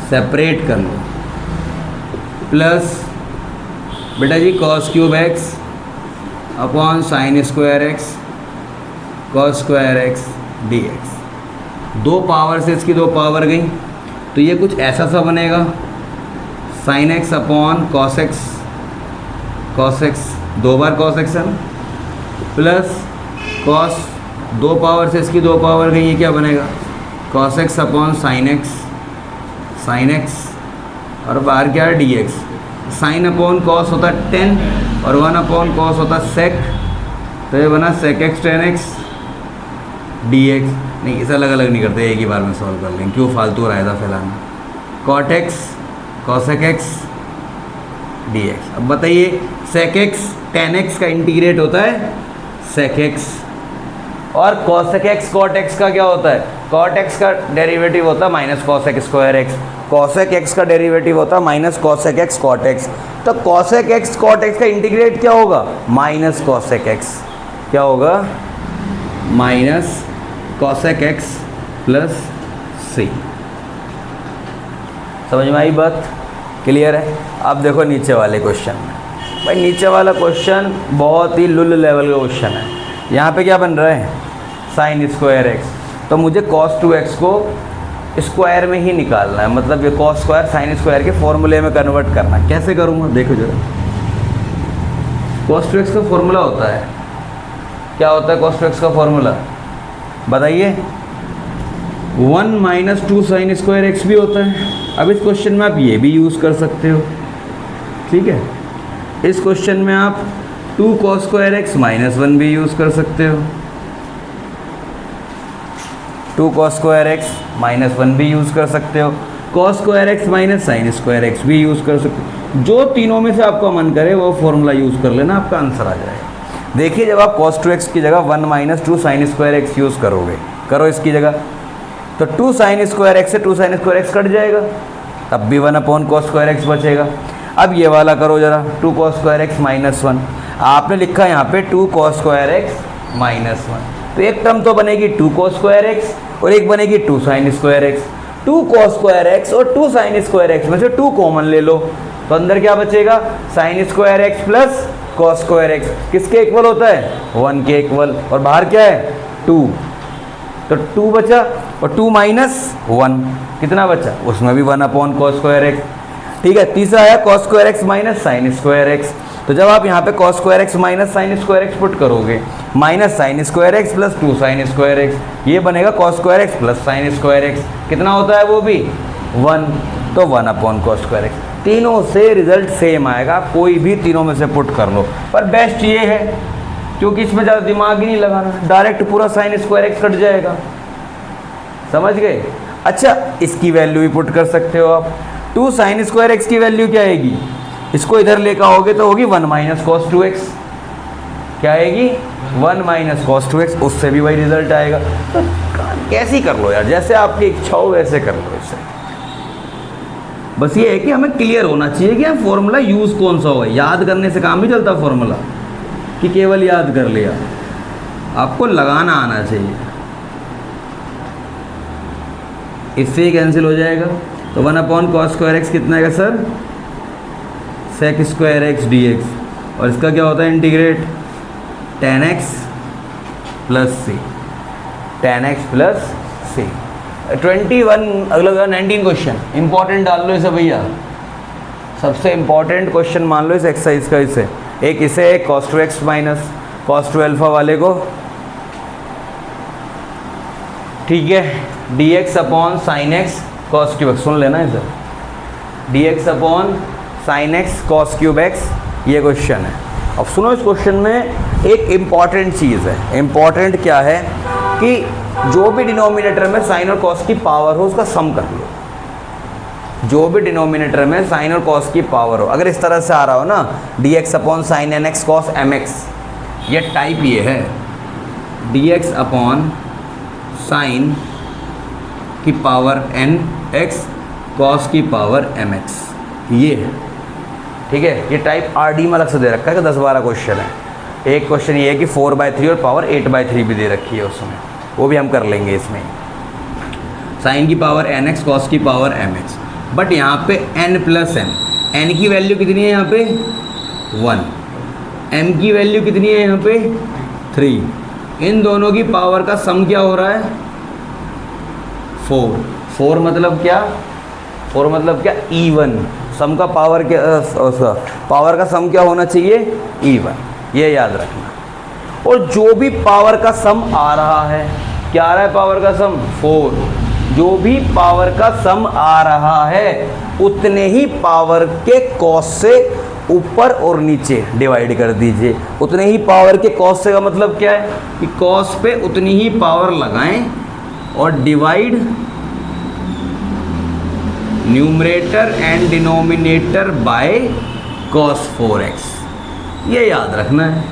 सेपरेट कर लो। प्लस बेटा जी cos³ x / sin² x cos² x dx, 2 power से इसकी 2 पावर गई, तो ये कुछ ऐसा सा बनेगा, sin x / cos x 2 बार cos x है ना, प्लस cos 2 पावर से इसकी 2 पावर गई, ये क्या बनेगा, cos x / sin x और बाहर क्या है dx। sin / cos होता है 10 और 1/cos होता है sec, तो ये बना sec x tan x dx। नहीं, इसे अलग अलग नहीं करते, एक ही बार में सॉल्व कर लेंगे, क्यों फालतू रायता फैलाना। cot x cosec x dx। अब बताइए sec x tan x का इंटीग्रेट होता है sec x, और cosec x cot x का क्या होता है, cot x का डेरिवेटिव होता है -cosec² x, cosec x का डेरिवेटिव होता है -cosec x cot x। तो cosec x cot x का इंटीग्रेट क्या होगा, -cosec x, क्या होगा, -cosec x + c। समझ में आई बात, क्लियर है। अब देखो नीचे वाले क्वेश्चन में, भाई नीचे वाला क्वेश्चन बहुत ही लुल लेवल का क्वेश्चन है। यहाँ पे क्या बन रहा है, sin² x, तो मुझे cos 2x को स्क्वायर में ही निकालना है, मतलब ये cos² sin² के फॉर्मूले में कन्वर्ट करना है। कैसे करूँगा, देखो जरा, cos 2x का फॉर्मूला होता है, क्या होता है cos 2x का फॉर्मूला, बताइए, 1 - 2 sin² x भी होता है। अब इस क्वेश्चन में आप ये भी यूज़ कर सकते हो, ठीक है। इस क्वेश्चन में आप 2 cos² x -1 भी यूज़ कर सकते हो, 2 cos² x -1 भी यूज़ कर सकते हो, cos² x -sin² x भी यूज़ कर सकते हो। जो तीनों में से आपका मन करे वो फॉर्मूला यूज़ कर लेना, आपका आंसर आ जाएगा। देखिए जब आप cos 2x की जगह 1 - 2 sin² x यूज़ करोगे, करो इसकी जगह, तो 2 sin² x से 2 sin² x कट जाएगा, तब भी 1/cos² x बचेगा। अब ये वाला करो जरा, 2 cos² x -1, आपने लिखा यहाँ पे 2 cos² x -1, तो एक टर्म तो बनेगी 2 cos² x और एक बनेगी 2 sin² x। 2 cos² x और 2 sin² x में से 2 कॉमन ले लो, तो अंदर क्या बचेगा, sin² x + cos² x, किसके इक्वल होता है, 1 के इक्वल, और बाहर क्या है 2, तो 2 बचा, और 2 - 1 कितना बचा, उसमें भी 1/cos² x, ठीक है। तीसरा आया cos² x -sin² x, तो जब आप यहाँ पे cos² x -sin² x put करोगे, -sin² x + 2 sin² x, ये बनेगा cos² x + sin² x, कितना होता है वो भी 1, तो 1/cos² x। तीनों से रिजल्ट सेम आएगा, कोई भी तीनों में से पुट कर लो, पर बेस्ट ये है क्योंकि इसमें ज़्यादा दिमाग ही नहीं लगाना, डायरेक्ट पूरा sin² x कट जाएगा, समझ गए। अच्छा, इसकी वैल्यू भी पुट कर सकते हो आप, 2 sin² x की वैल्यू क्या आएगी, इसको इधर लेकर आओगे तो होगी 1 - cos 2x, क्या आएगी 1 - cos 2x, उससे भी वही रिजल्ट आएगा। तो कैसे ही कर लो यार, जैसे आपकी इच्छा हो वैसे कर लो इसे, बस ये है कि हमें क्लियर होना चाहिए कि फॉर्मूला यूज़ कौन सा हो, याद करने से काम नहीं चलता फॉर्मूला, कि केवल याद कर लिया? आपको लगाना आना चाहिए। इससे ही कैंसिल हो जाएगा। तो 1/cos² कितना है सर? sec² dx। और इसका क्या होता है इंटीग्रेट? tan x प्लस सी, tan x प्लस सी। 21 अगला 19 क्वेश्चन इंपॉर्टेंट डाल लो इसे भैया, सबसे इंपॉर्टेंट क्वेश्चन मान लो इस एक्सरसाइज का। इसे एक cos 2x माइनस cos 2α वाले को, ठीक है, dx upon sine X cos cube X. सुन लेना इसे, dx upon sine X cos cube X, ये क्वेश्चन है। अब सुनो, इस क्वेश्चन में एक इम्पॉर्टेंट चीज़ है। इम्पॉर्टेंट क्या है कि जो भी डिनोमिनेटर में साइन और कॉस की पावर हो उसका सम कर लो। जो भी डिनोमिनेटर में साइन और कॉस की पावर हो, अगर इस तरह से आ रहा हो ना, dx upon sine n x cos m x, ये टाइप ये है, dx अपॉन साइन की पावर n x कॉस की पावर m x, ये है, ठीक है। ये टाइप RD में अलग से दे रखा है कि 10-12 क्वेश्चन है। एक क्वेश्चन ये है कि 4/3 और पावर 8/3 भी दे रखी है उसमें, वो भी हम कर लेंगे इसमें। साइन की पावर n x कॉस की पावर m x, बट यहाँ पे n प्लस m, n की वैल्यू कितनी है यहाँ पे? 1, m की वैल्यू कितनी है यहाँ पे? 3। इन दोनों की पावर का सम क्या हो रहा है? 4। 4 मतलब क्या? 4 मतलब क्या? E1। सम का पावर क्या, पावर का सम क्या होना चाहिए? E1, ये याद रखना। और जो भी पावर का सम आ रहा है, क्या आ रहा है पावर का सम? 4। जो भी पावर का सम आ रहा है उतने ही पावर के कॉस से ऊपर और नीचे डिवाइड कर दीजिए। उतने ही पावर के कॉस से का मतलब क्या है कि कॉस पे उतनी ही पावर लगाएं और divide numerator and denominator by cos 4x, ये याद रखना है।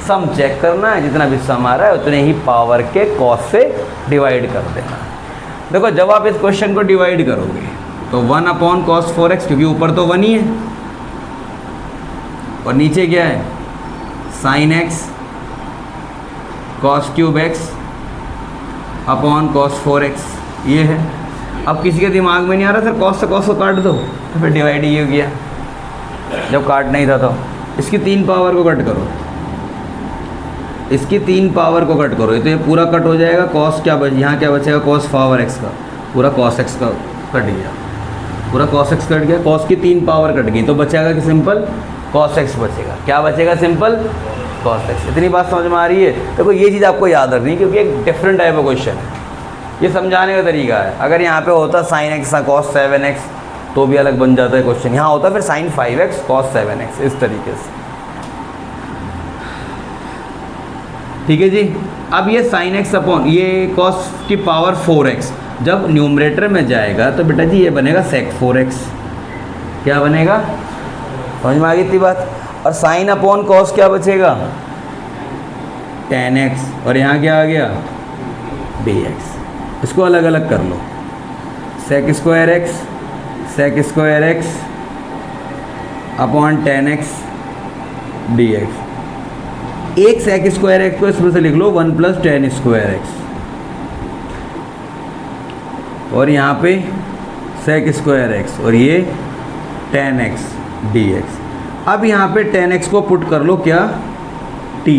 सम चेक करना है, जितना भी सम आ रहा है उतने ही पावर के cos से डिवाइड कर देना। देखो जब आप इस क्वेश्चन को डिवाइड करोगे तो 1/cos 4x, क्योंकि ऊपर तो 1 ही है और नीचे क्या है? sin x cos cube x upon cos 4x, ये है। अब किसी के दिमाग में नहीं आ रहा सर cos से cos को काट दो, तो फिर डिवाइड ये हो गया। जब काट नहीं था तो इसकी 3 पावर को कट करो, इसकी 3 पावर को कट करो, तो ये पूरा कट हो जाएगा। cos क्या बच, यहाँ क्या बचेगा? cos पावर x का, पूरा cos x का कट गया, पूरा cos x कट गया। cos की 3 पावर कट गई तो बचेगा कि सिंपल cos x बचेगा। क्या बचेगा? Simple cos x। इतनी बात समझ में आ रही है? देखो ये चीज़ आपको याद रखनी है क्योंकि एक डिफरेंट टाइप का क्वेश्चन है, ये समझाने का तरीका है। अगर यहाँ पे होता sin x cos 7x तो भी अलग बन जाता है क्वेश्चन। यहाँ होता फिर sin 5x cos 7x, इस तरीके से, ठीक है जी। अब ये sin x अपॉन ये cos की पावर 4x जब न्यूमरेटर में जाएगा तो बेटा जी ये बनेगा sec 4x। क्या बनेगा? समझ में आ गई इतनी बात? और sin अपॉन cos क्या बचेगा? tan x, और यहाँ क्या आ गया? dx। इसको अलग अलग कर लो, sec² x upon tan x dx। एक sec² x को इसमें से लिख लो 1 + tan² x, और यहाँ पे sec² x और ये tan x dx। अब यहाँ पे tan x को पुट कर लो क्या? t,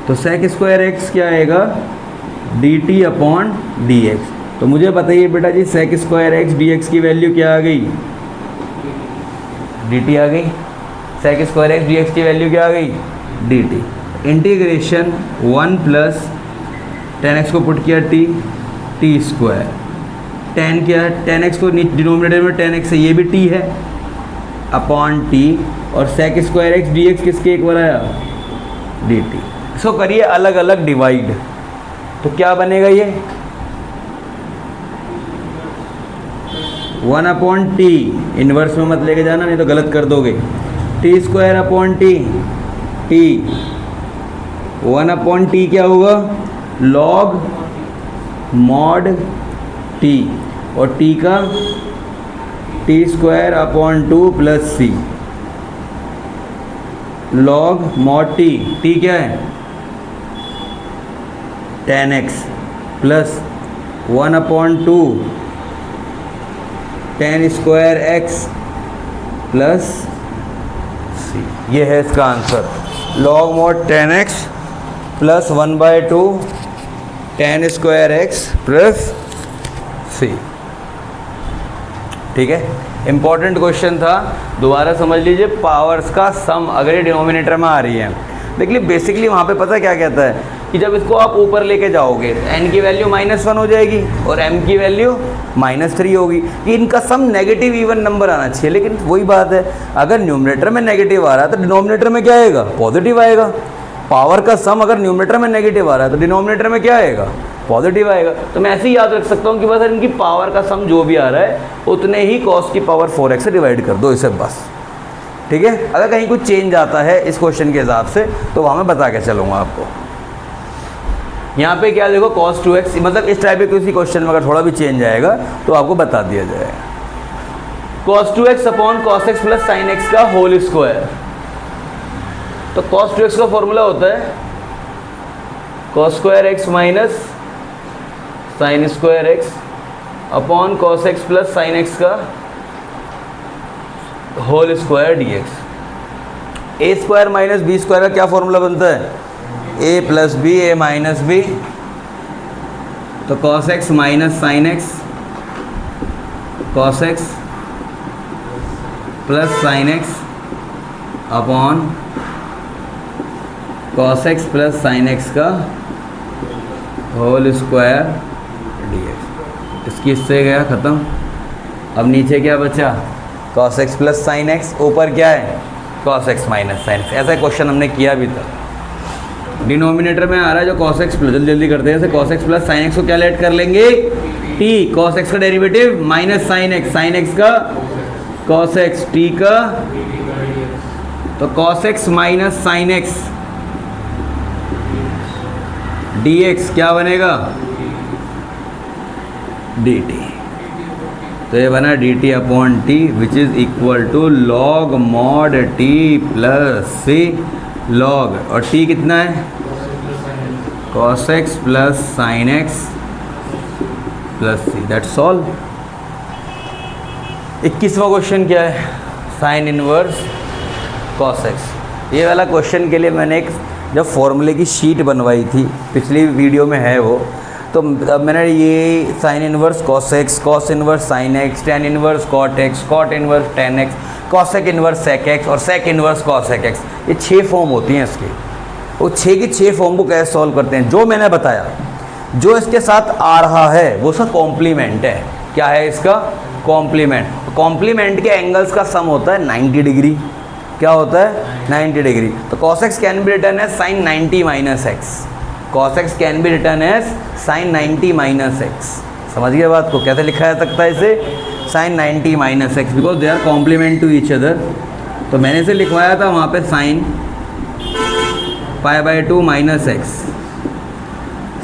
तो sec² x क्या आएगा? dt upon dx। तो मुझे बताइए बेटा जी sec² x dx की वैल्यू क्या आ गई? dt आ गई। sec² x dx की वैल्यू क्या आ गई? dt। इंटीग्रेशन 1 + tan x को पुट किया t²। tan क्या है? tan x को डिनोमिनेटर में tan x है, ये भी t है, अपॉन t, और sec² x dx किसके एक बनाया? dt। इसको करिए अलग अलग डिवाइड, तो क्या बनेगा ये? 1/t, इन्वर्स में मत लेके जाना नहीं तो गलत कर दोगे। t² t, 1/t क्या होगा? log mod t, और t का t² 2 + c, log mod T, T क्या है 10x plus 1/2 10 square x plus C. ये है इसका answer, log mod 10x plus 1/2 10 square x plus C. ठीक है, इंपॉर्टेंट क्वेश्चन था, दोबारा समझ लीजिए। पावर्स का सम अगर ये डिनोमिनेटर में आ रही है, देखिए बेसिकली वहाँ पे पता क्या कहता है कि जब इसको आप ऊपर लेके जाओगे n की वैल्यू -1 हो जाएगी और m की वैल्यू -3 होगी, कि इनका सम नेगेटिव इवन नंबर आना चाहिए। लेकिन वही बात है, अगर न्यूमरेटर में नेगेटिव आ रहा है तो डिनोमिनेटर में क्या आएगा, पॉजिटिव आएगा। पावर का सम अगर न्यूमरेटर में नेगेटिव आ रहा है तो डिनोमिनेटर में क्या आएगा, पॉजिटिव आएगा। तो मैं ऐसे ही याद रख सकता हूँ कि बस इनकी पावर का सम जो भी आ रहा है उतने ही cos की पावर 4x से डिवाइड कर दो इसे, बस। ठीक है, अगर कहीं कुछ चेंज आता है इस क्वेश्चन के हिसाब से तो वहाँ मैं बता के चलूँगा आपको। यहाँ पे क्या देखो cos 2x, मतलब इस टाइप के किसी क्वेश्चन में अगर थोड़ा भी चेंज आएगा तो आपको बता दिया जाएगा। cos 2x अपॉन cos x प्लस sin x का होल स्क्वायर। तो cos 2x का फॉर्मूला होता है cos स्क्वायर x minus sine square x upon cos x plus sine x का whole square d x. A square minus b square का क्या फॉर्मूला बनता है, a plus b a minus b. तो cos x minus sine x cos x plus sine x upon cos x plus sine x का whole square dx। इसकी इससे गया ख़त्म। अब नीचे क्या बचा, cos x plus sine x, ऊपर क्या है cos x minus sine x. ऐसा क्वेश्चन हमने किया भी था, डिनोमिनेटर में आ रहा है जो cos x प्लस, जल्दी जल्दी करते हैं, जैसे cos x plus sine X को क्या लेट कर लेंगे t, cos x का डेरिवेटिव माइनस साइन एक्स का cos x, t का, तो cos x minus sine X dx क्या बनेगा dt। तो ये बना dt upon T which is equal to log mod t plus C log, और t कितना है cos x plus sine X plus C, that's all. 21वां क्वेश्चन क्या है, साइन इनवर्स cos x। ये वाला क्वेश्चन के लिए मैंने एक जब फॉर्मूले की शीट बनवाई थी, पिछली वीडियो में है वो, तो अब मैंने ये sine inverse cos x, cos inverse sine x, tan inverse cot x, cot inverse tan x, cosec inverse sec x और sec इनवर्स cosec x, ये 6 फॉर्म होती हैं इसकी। वो 6 की 6 फॉर्म को कैसे सॉल्व करते हैं, जो मैंने बताया, जो इसके साथ आ रहा है वो उसका कॉम्प्लीमेंट है। क्या है इसका कॉम्प्लीमेंट। कॉम्प्लीमेंट के एंगल्स का सम होता है 90 डिग्री। क्या होता है 90 डिग्री। तो cos x can be return as sine 90 minus x, cos x can be return as sine 90 minus x. समझ गए बात को, कैसे लिखा जा सकता है इसे, sine 90 minus X, because they are complement to each other. तो मैंने इसे लिखवाया था वहाँ पे sine π/2 minus X.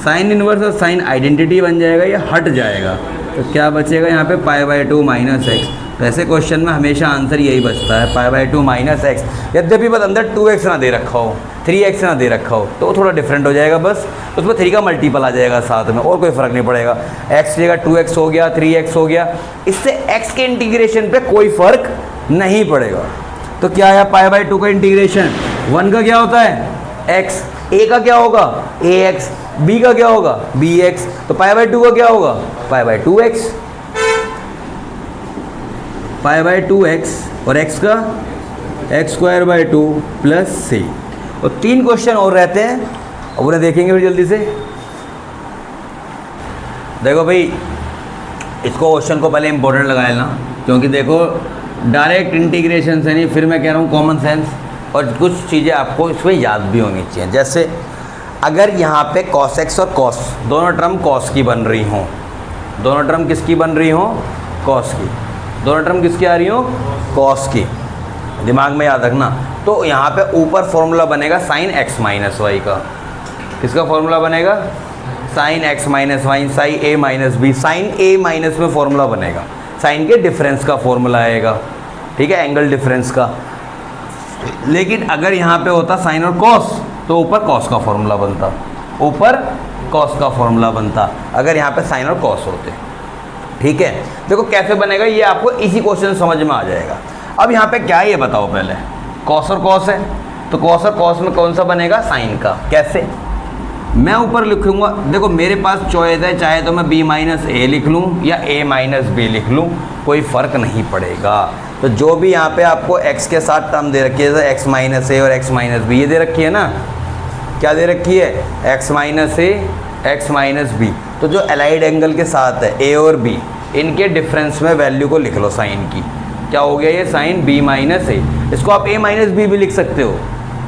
Sine inverse और साइन आइडेंटिटी बन जाएगा, ये हट जाएगा, तो क्या बचेगा यहाँ पे π/2 माइनस एक्स। तो ऐसे क्वेश्चन में हमेशा आंसर यही बचता है π/2 माइनस एक्स। यद्यपि बस अंदर 2x ना दे रखा हो, 3x ना दे रखा हो, तो थोड़ा डिफरेंट हो जाएगा, बस उसमें 3 का मल्टीपल आ जाएगा साथ में, और कोई फ़र्क नहीं पड़ेगा। x जगह 2x हो गया, 3x हो गया, इससे x के इंटीग्रेशन पे कोई फ़र्क नहीं पड़ेगा। तो क्या है π/2 का इंटीग्रेशन, 1 का क्या होता है x, a का क्या होगा ax, b का क्या होगा bx, तो π/2 का क्या होगा π/2x, π/2x और x का x²/2 प्लस c। और 3 क्वेश्चन और रहते हैं, और उन्हें देखेंगे फिर जल्दी से। देखो भाई, इसको क्वेश्चन को पहले इंपॉर्टेंट लगाए ना, क्योंकि देखो डायरेक्ट इंटीग्रेशन से नहीं, फिर मैं कह रहा हूँ कॉमन सेंस, और कुछ चीज़ें आपको इसमें याद भी होनी चाहिए। जैसे अगर यहाँ पे cos x और cos दोनों टर्म cos की बन रही हों, दोनों टर्म किसकी बन रही हों cos की, दोनों टर्म किसकी आ रही हो cos की, दिमाग में याद रखना। तो यहाँ पे ऊपर फॉर्मूला बनेगा साइन x माइनस वाई का। किसका फॉर्मूला बनेगा sine x minus y, sine a minus b, sine a minus में फॉर्मूला बनेगा, साइन के डिफरेंस का फॉर्मूला आएगा, ठीक है, एंगल डिफरेंस का। लेकिन अगर यहाँ पे होता साइन और कॉस तो ऊपर कॉस का फॉर्मूला बनता, ऊपर कॉस का फॉर्मूला बनता अगर यहाँ पे साइन और कॉस होते। ठीक है, देखो कैसे बनेगा ये आपको इसी क्वेश्चन समझ में आ जाएगा। अब यहाँ पे क्या है ये बताओ पहले। कॉस और कॉस है तो कॉस और कॉस में कौन सा बनेगा, साइन का। कैसे, मैं ऊपर लिखूंगा, देखो मेरे पास चॉइस है, चाहे तो मैं b माइनस ए लिख लूँ या a माइनस बी लिख लूँ, कोई फ़र्क नहीं पड़ेगा। तो जो भी यहाँ पे आपको x के साथ टर्म दे रखी है, जैसे x माइनस ए और x माइनस बी, ये दे रखी है ना, क्या दे रखी है, x माइनस ए x माइनस बी। तो जो अलाइड एंगल के साथ है a और b, इनके डिफरेंस में वैल्यू को लिख लो साइन की। क्या हो गया ये, साइन b माइनस ए। इसको आप a माइनस बी भी लिख सकते हो,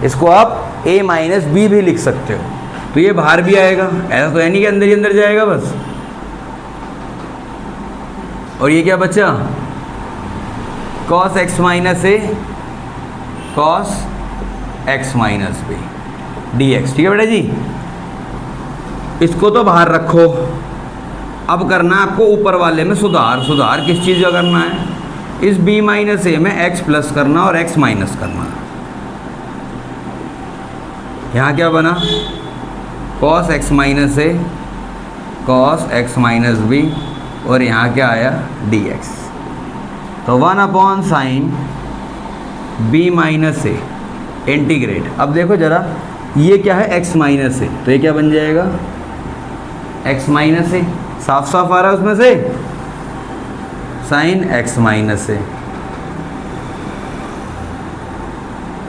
इसको आप a माइनस बी भी लिख सकते हो। तो ये बाहर भी आएगा, ऐसा तो है नहीं कि अंदर ही अंदर जाएगा बस। और ये क्या बचा, cos x minus a cos x minus B dx। ठीक है बेटा जी, इसको तो बाहर रखो। अब करना है आपको ऊपर वाले में सुधार। सुधार किस चीज़ का करना है, इस b माइनस ए में x प्लस करना और x माइनस करना। यहाँ क्या बना, cos x minus a cos x minus B, और यहाँ क्या आया, dx। तो 1 upon sine b minus A integrate. अब देखो ज़रा, ये क्या है, x माइनस ए, तो ये क्या बन जाएगा, x माइनस ए। साफ साफ आ रहा है उसमें से, साइन x माइनस ए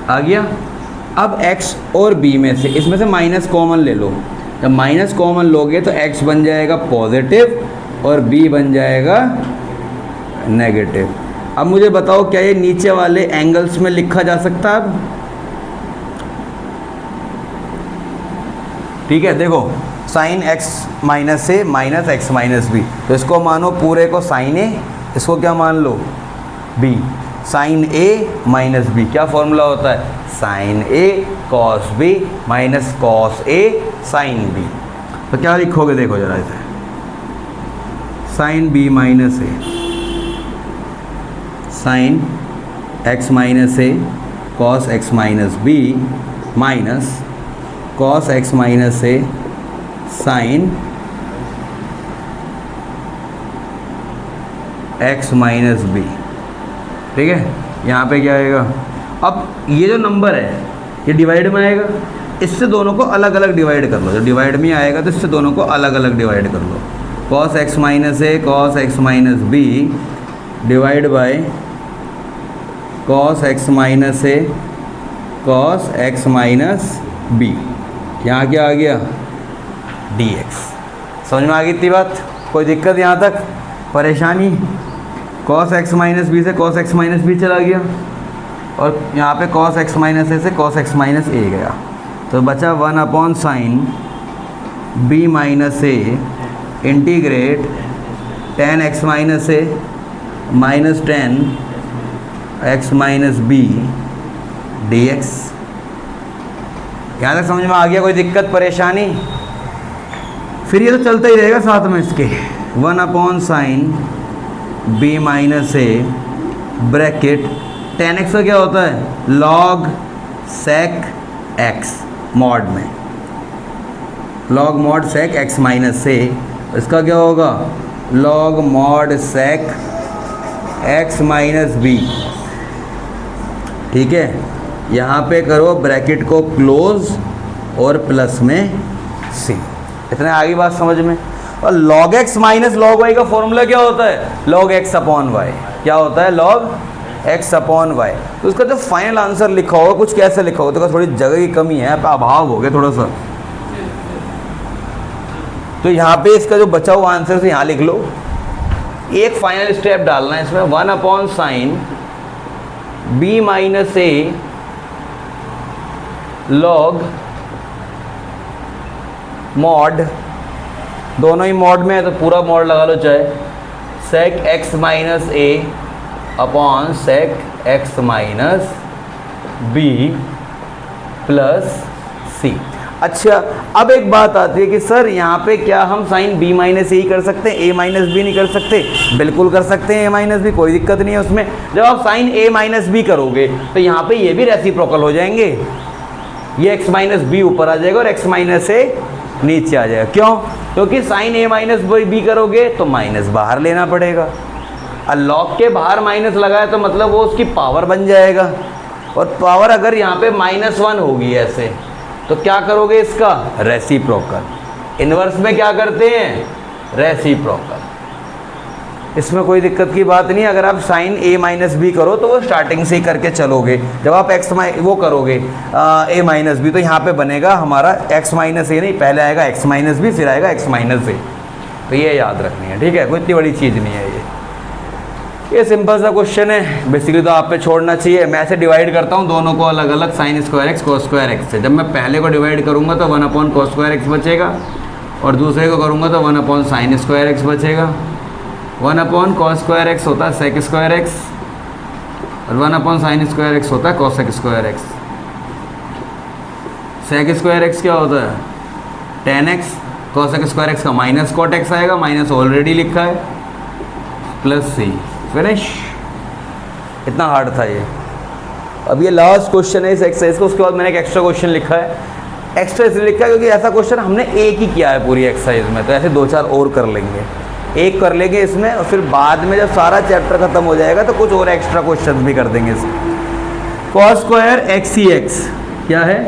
आ गया। अब x और b में से, इसमें से माइनस कॉमन ले लो। जब माइनस कॉमन लोगे तो x बन जाएगा पॉजिटिव और b बन जाएगा नेगेटिव। अब मुझे बताओ, क्या ये नीचे वाले एंगल्स में लिखा जा सकता है अब? ठीक है, देखो sign x minus A minus x minus b, तो इसको मानो पूरे को साइन ए, इसको क्या मान लो, b। Sine a minus B क्या फॉर्मूला होता है, sine a cos b minus cos a sine b। तो क्या लिखोगे, देखो जरा इसे, sine b minus A sine x minus A cos x minus b minus cos x minus A sine x minus B. ठीक है, यहाँ पे क्या आएगा, अब ये जो नंबर है ये डिवाइड में आएगा, इससे दोनों को अलग अलग डिवाइड कर लो। जो डिवाइड में आएगा तो इससे दोनों को अलग अलग डिवाइड कर लो। Cos x minus A cos x minus B divide by cos x minus A cos x minus B. यहाँ क्या आ गया, dx। समझ में आ गई इतनी बात, कोई दिक्कत यहाँ तक, परेशानी? cos x माइनस बी से cos x माइनस बी चला गया, और यहाँ पे cos x माइनस ए से cos x माइनस ए गया, तो बचा 1 upon sine b minus A integrate tan x minus A minus tan x minus B dx। यहाँ तक समझ में आ गया, कोई दिक्कत परेशानी? फिर ये तो चलता ही रहेगा साथ में इसके, 1 upon sine b minus A bracket tan x का क्या होता है, log sec x मॉड में, log mod sec x minus A, इसका क्या होगा, log mod sec x minus B. ठीक है, यहाँ पे करो ब्रैकेट को क्लोज और प्लस में c। इतने आगे बात समझ में? और log x minus log y का फॉर्मूला क्या होता है, log x अपॉन y। क्या होता है, log x अपॉन y। तो उसका जो फाइनल आंसर लिखा होगा कुछ कैसे लिखा होगा, तो थोड़ी जगह की कमी है, अभाव हो गया थोड़ा सा, तो यहाँ पे इसका जो बचा हुआ आंसर से यहाँ लिख लो। एक फाइनल स्टेप डालना है इसमें, 1 अपॉन साइन b माइनस ए लॉग मॉड, दोनों ही मॉड में है तो पूरा मॉड लगा लो चाहे, sec x minus A upon sec x minus B plus C. अच्छा, अब एक बात आती है कि सर यहाँ पे क्या हम साइन b माइनस ए ही कर सकते हैं, a माइनस बी नहीं कर सकते? बिल्कुल कर सकते हैं a माइनस बी, कोई दिक्कत नहीं है उसमें। जब आप साइन a माइनस बी करोगे तो यहाँ पे ये भी रेसिप्रोकल हो जाएंगे, ये x माइनस बी ऊपर आ जाएगा और x माइनस ए नीचे आ जाएगा। क्यों? क्योंकि साइन a माइनस बी करोगे तो माइनस बाहर लेना पड़ेगा, और लॉग के बाहर माइनस लगाए तो मतलब वो उसकी पावर बन जाएगा, और पावर अगर यहाँ पे -1 होगी ऐसे, तो क्या करोगे इसका? रेसिप्रोकल। इनवर्स में क्या करते हैं? रेसिप्रोकल। इसमें कोई दिक्कत की बात नहीं। अगर आप साइन a माइनस बी करो तो वो स्टार्टिंग से ही करके चलोगे। जब आप वो करोगे a माइनस बी, तो यहाँ पे बनेगा हमारा x माइनस ए, नहीं, पहले आएगा x माइनस बी, फिर आएगा x माइनस ए। तो ये याद रखनी है, ठीक है? कोई इतनी बड़ी चीज़ नहीं है ये सिंपल सा क्वेश्चन है बेसिकली, तो आप पे छोड़ना चाहिए। मैं ऐसे डिवाइड करता हूँ दोनों को अलग अलग, sign square x cos square x से। जब मैं पहले को डिवाइड करूँगा तो 1 अपॉन कॉस स्क्वायर एक्स बचेगा, और दूसरे को करूँगा तो 1 अपॉन साइन स्क्वायर एक्स बचेगा। 1 अपॉन कॉस स्क्वायर एक्स होता है सेक स्क्वायर एक्स, और 1 अपॉन साइन स्क्वायर एक्स होता है cosec square x. Sec square x क्या होता है? tan x, cosec square x का माइनस कॉट एक्स आएगा, माइनस ऑलरेडी लिखा है, प्लस सी, फिनिश। इतना हार्ड था ये। अब ये लास्ट क्वेश्चन है इस एक्सरसाइज का, उसके बाद मैंने एक एक्स्ट्रा क्वेश्चन लिखा है। एक्स्ट्रा इसलिए लिखा है क्योंकि ऐसा क्वेश्चन हमने एक ही किया है पूरी एक्सरसाइज में, तो ऐसे 2-4 और कर लेंगे, एक कर लेंगे इसमें, और फिर बाद में जब सारा चैप्टर खत्म हो जाएगा तो कुछ और एक्स्ट्रा क्वेश्चन भी कर देंगे इसमें। Cos square x E x क्या है?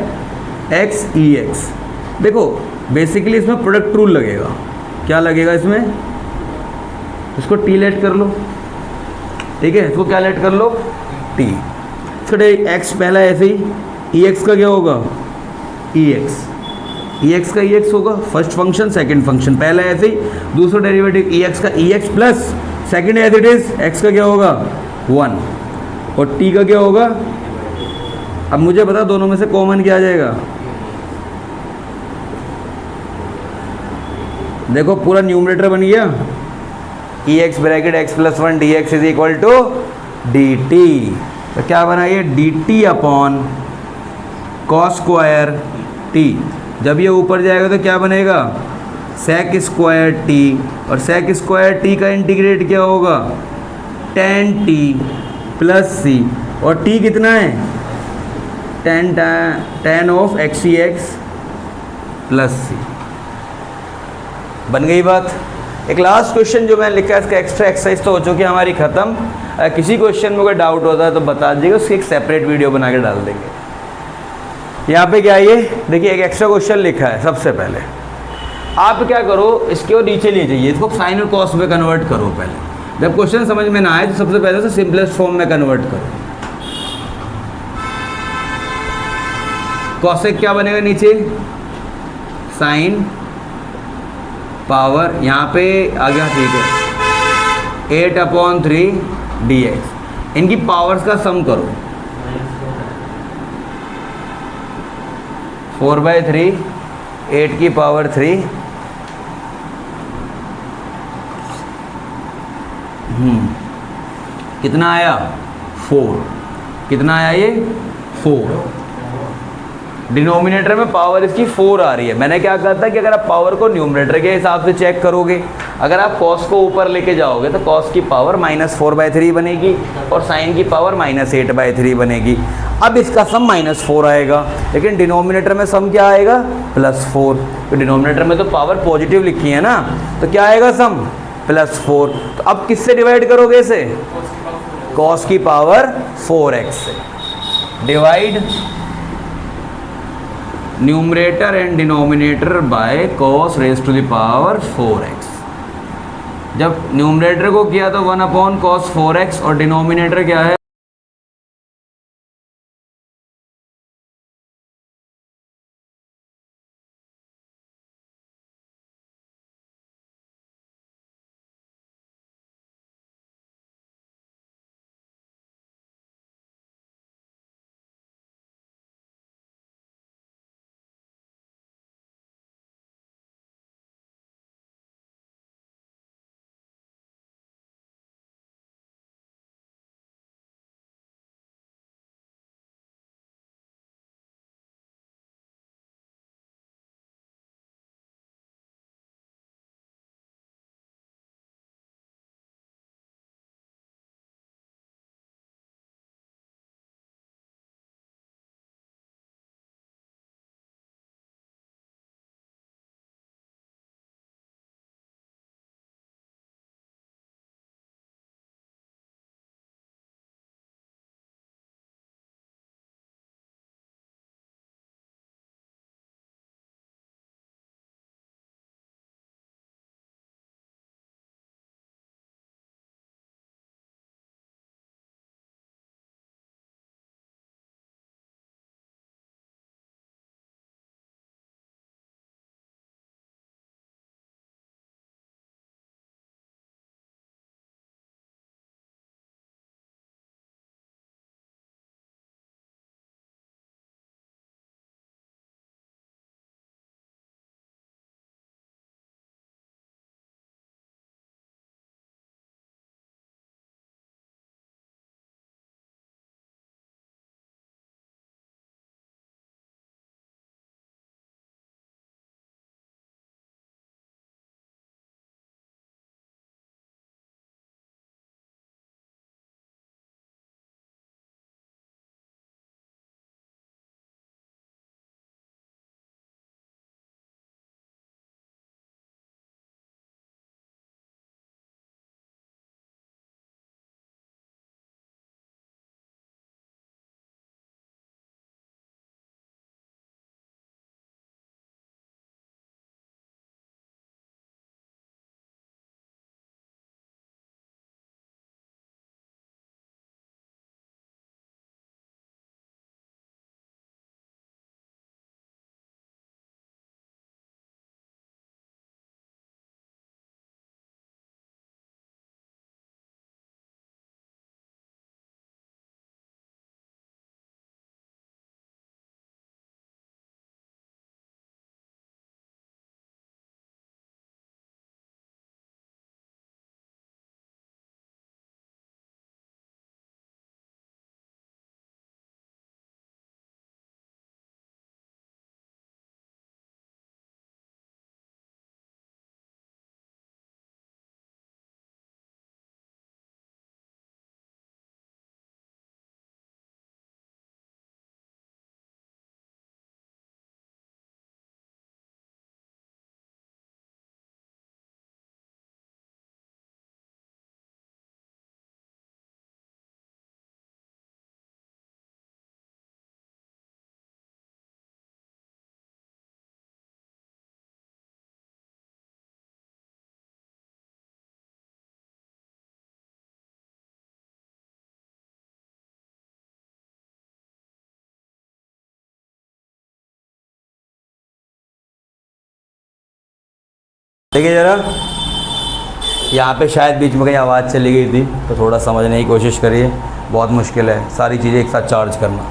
X E x. देखो बेसिकली इसमें प्रोडक्ट रूल लगेगा। क्या लगेगा इसमें? इसको टी लेट कर लो, ठीक है? इसको क्या लेट कर लो? टी। इसका एक्स पहला ऐसे ही, ई एक्स का क्या होगा? ई एक्स, ई एक्स का ई एक्स होगा, फर्स्ट फंक्शन सेकंड फंक्शन, पहला ऐसे ही, दूसरा डेरिवेटिव ई एक्स का E X plus second as it is X का क्या होगा? 1, और टी का क्या होगा? अब मुझे बता दोनों में से कॉमन क्या आ जाएगा? देखो पूरा न्यूमरेटर बन गया, E X bracket X plus 1 D X is equal to D T. तो क्या बना ये? D T upon cos square T. जब ये ऊपर जाएगा तो क्या बनेगा? सेक स्क्वायर टी, और सेक स्क्वायर टी का इंटीग्रेट क्या होगा? tan टी प्लस सी, और टी कितना है? tan of X E X plus C. बन गई बात। एक लास्ट क्वेश्चन जो मैंने लिखा है, इसका एक्स्ट्रा एक्सरसाइज तो हो चुकी है हमारी ख़त्म। किसी क्वेश्चन में कोई डाउट होता है तो बता दीजिएगा, उसकी एक सेपरेट वीडियो बना के डाल देंगे। यहाँ पे क्या है, ये देखिए एक एक्स्ट्रा क्वेश्चन लिखा है। सबसे पहले आप क्या करो, इसके और नीचे ले जाइए, इसको साइन और कॉस में कन्वर्ट करो। पहले जब क्वेश्चन समझ में ना आए तो सबसे पहले उसे सिंपलेस्ट फॉर्म में कन्वर्ट करो। कॉसेक क्या बनेगा नीचे? साइन पावर, यहाँ पे आ गया, ठीक है, 8/3 dx। इनकी पावर्स का सम करो, 4/3, 8 की पावर 3, कितना आया? 4। कितना आया ये? 4। डिनोमिनेटर में पावर इसकी 4 आ रही है। मैंने क्या कहा था कि अगर आप पावर को न्यूमरेटर के हिसाब से चेक करोगे, अगर आप कॉस को ऊपर लेके जाओगे तो कॉस की पावर -4/3 बनेगी और साइन की पावर -8/3 बनेगी। अब इसका सम -4 आएगा, लेकिन डिनोमिनेटर में सम क्या आएगा? +4। तो डिनोमिनेटर में तो पावर पॉजिटिव लिखी है ना, तो क्या आएगा सम? +4। तो अब किससे डिवाइड करोगे इसे? कॉस की पावर 4x से। Divide numerator and denominator by cos raise to the power 4x। जब न्यूमरेटर को किया तो 1/cos 4x, और डिनोमिनेटर क्या है? देखिए ज़रा, यहाँ पे शायद बीच में कहीं आवाज़ चली गई थी, तो थोड़ा समझने की कोशिश करिए, बहुत मुश्किल है सारी चीज़ें एक साथ चार्ज करना।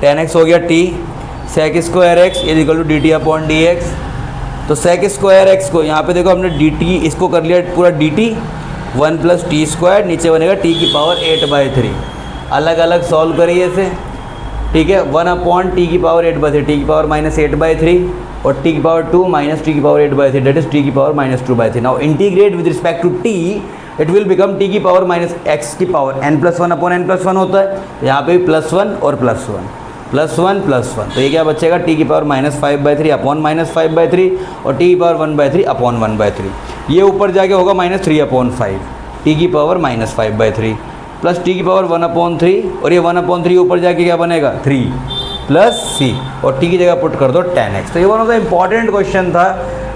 tan x हो गया t sec square x is equal to dt upon d x. तो sec स्क्वायर x को यहाँ पे देखो हमने dt इसको कर लिया पूरा dt 1 प्लस टी स्क्वायर, नीचे बनेगा t की पावर 8/3। अलग अलग सॉल्व करिए इसे, ठीक है। 1 अपॉन टी की पावर 8/3, टी की पावर -8/3 और टी की पावर 2 माइनस टी की पावर 8/3, डेट इज टी की power -2/3। Now integrate with respect to t, it will become t की पावर माइनस एक्स की पावर n+1 अपॉन n+1 होता है। तो यहाँ पे +1 और +1 +1 तो ये क्या बचेगा, टी की पावर -5/3 अपॉन -5/3 और टी की पावर 1/3 अपॉन 1/3। ये ऊपर जाके होगा -3/5, टी की पावर -5/3 प्लस टी की पावर 1/3 और ये 1/3 ऊपर जाके क्या बनेगा 3 प्लस सी और टी की जगह पुट कर दो tan x। तो ये one of the important question था।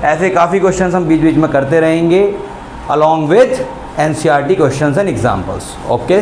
ऐसे काफ़ी क्वेश्चन हम बीच बीच में करते रहेंगे along with NCERT questions and examples. Okay.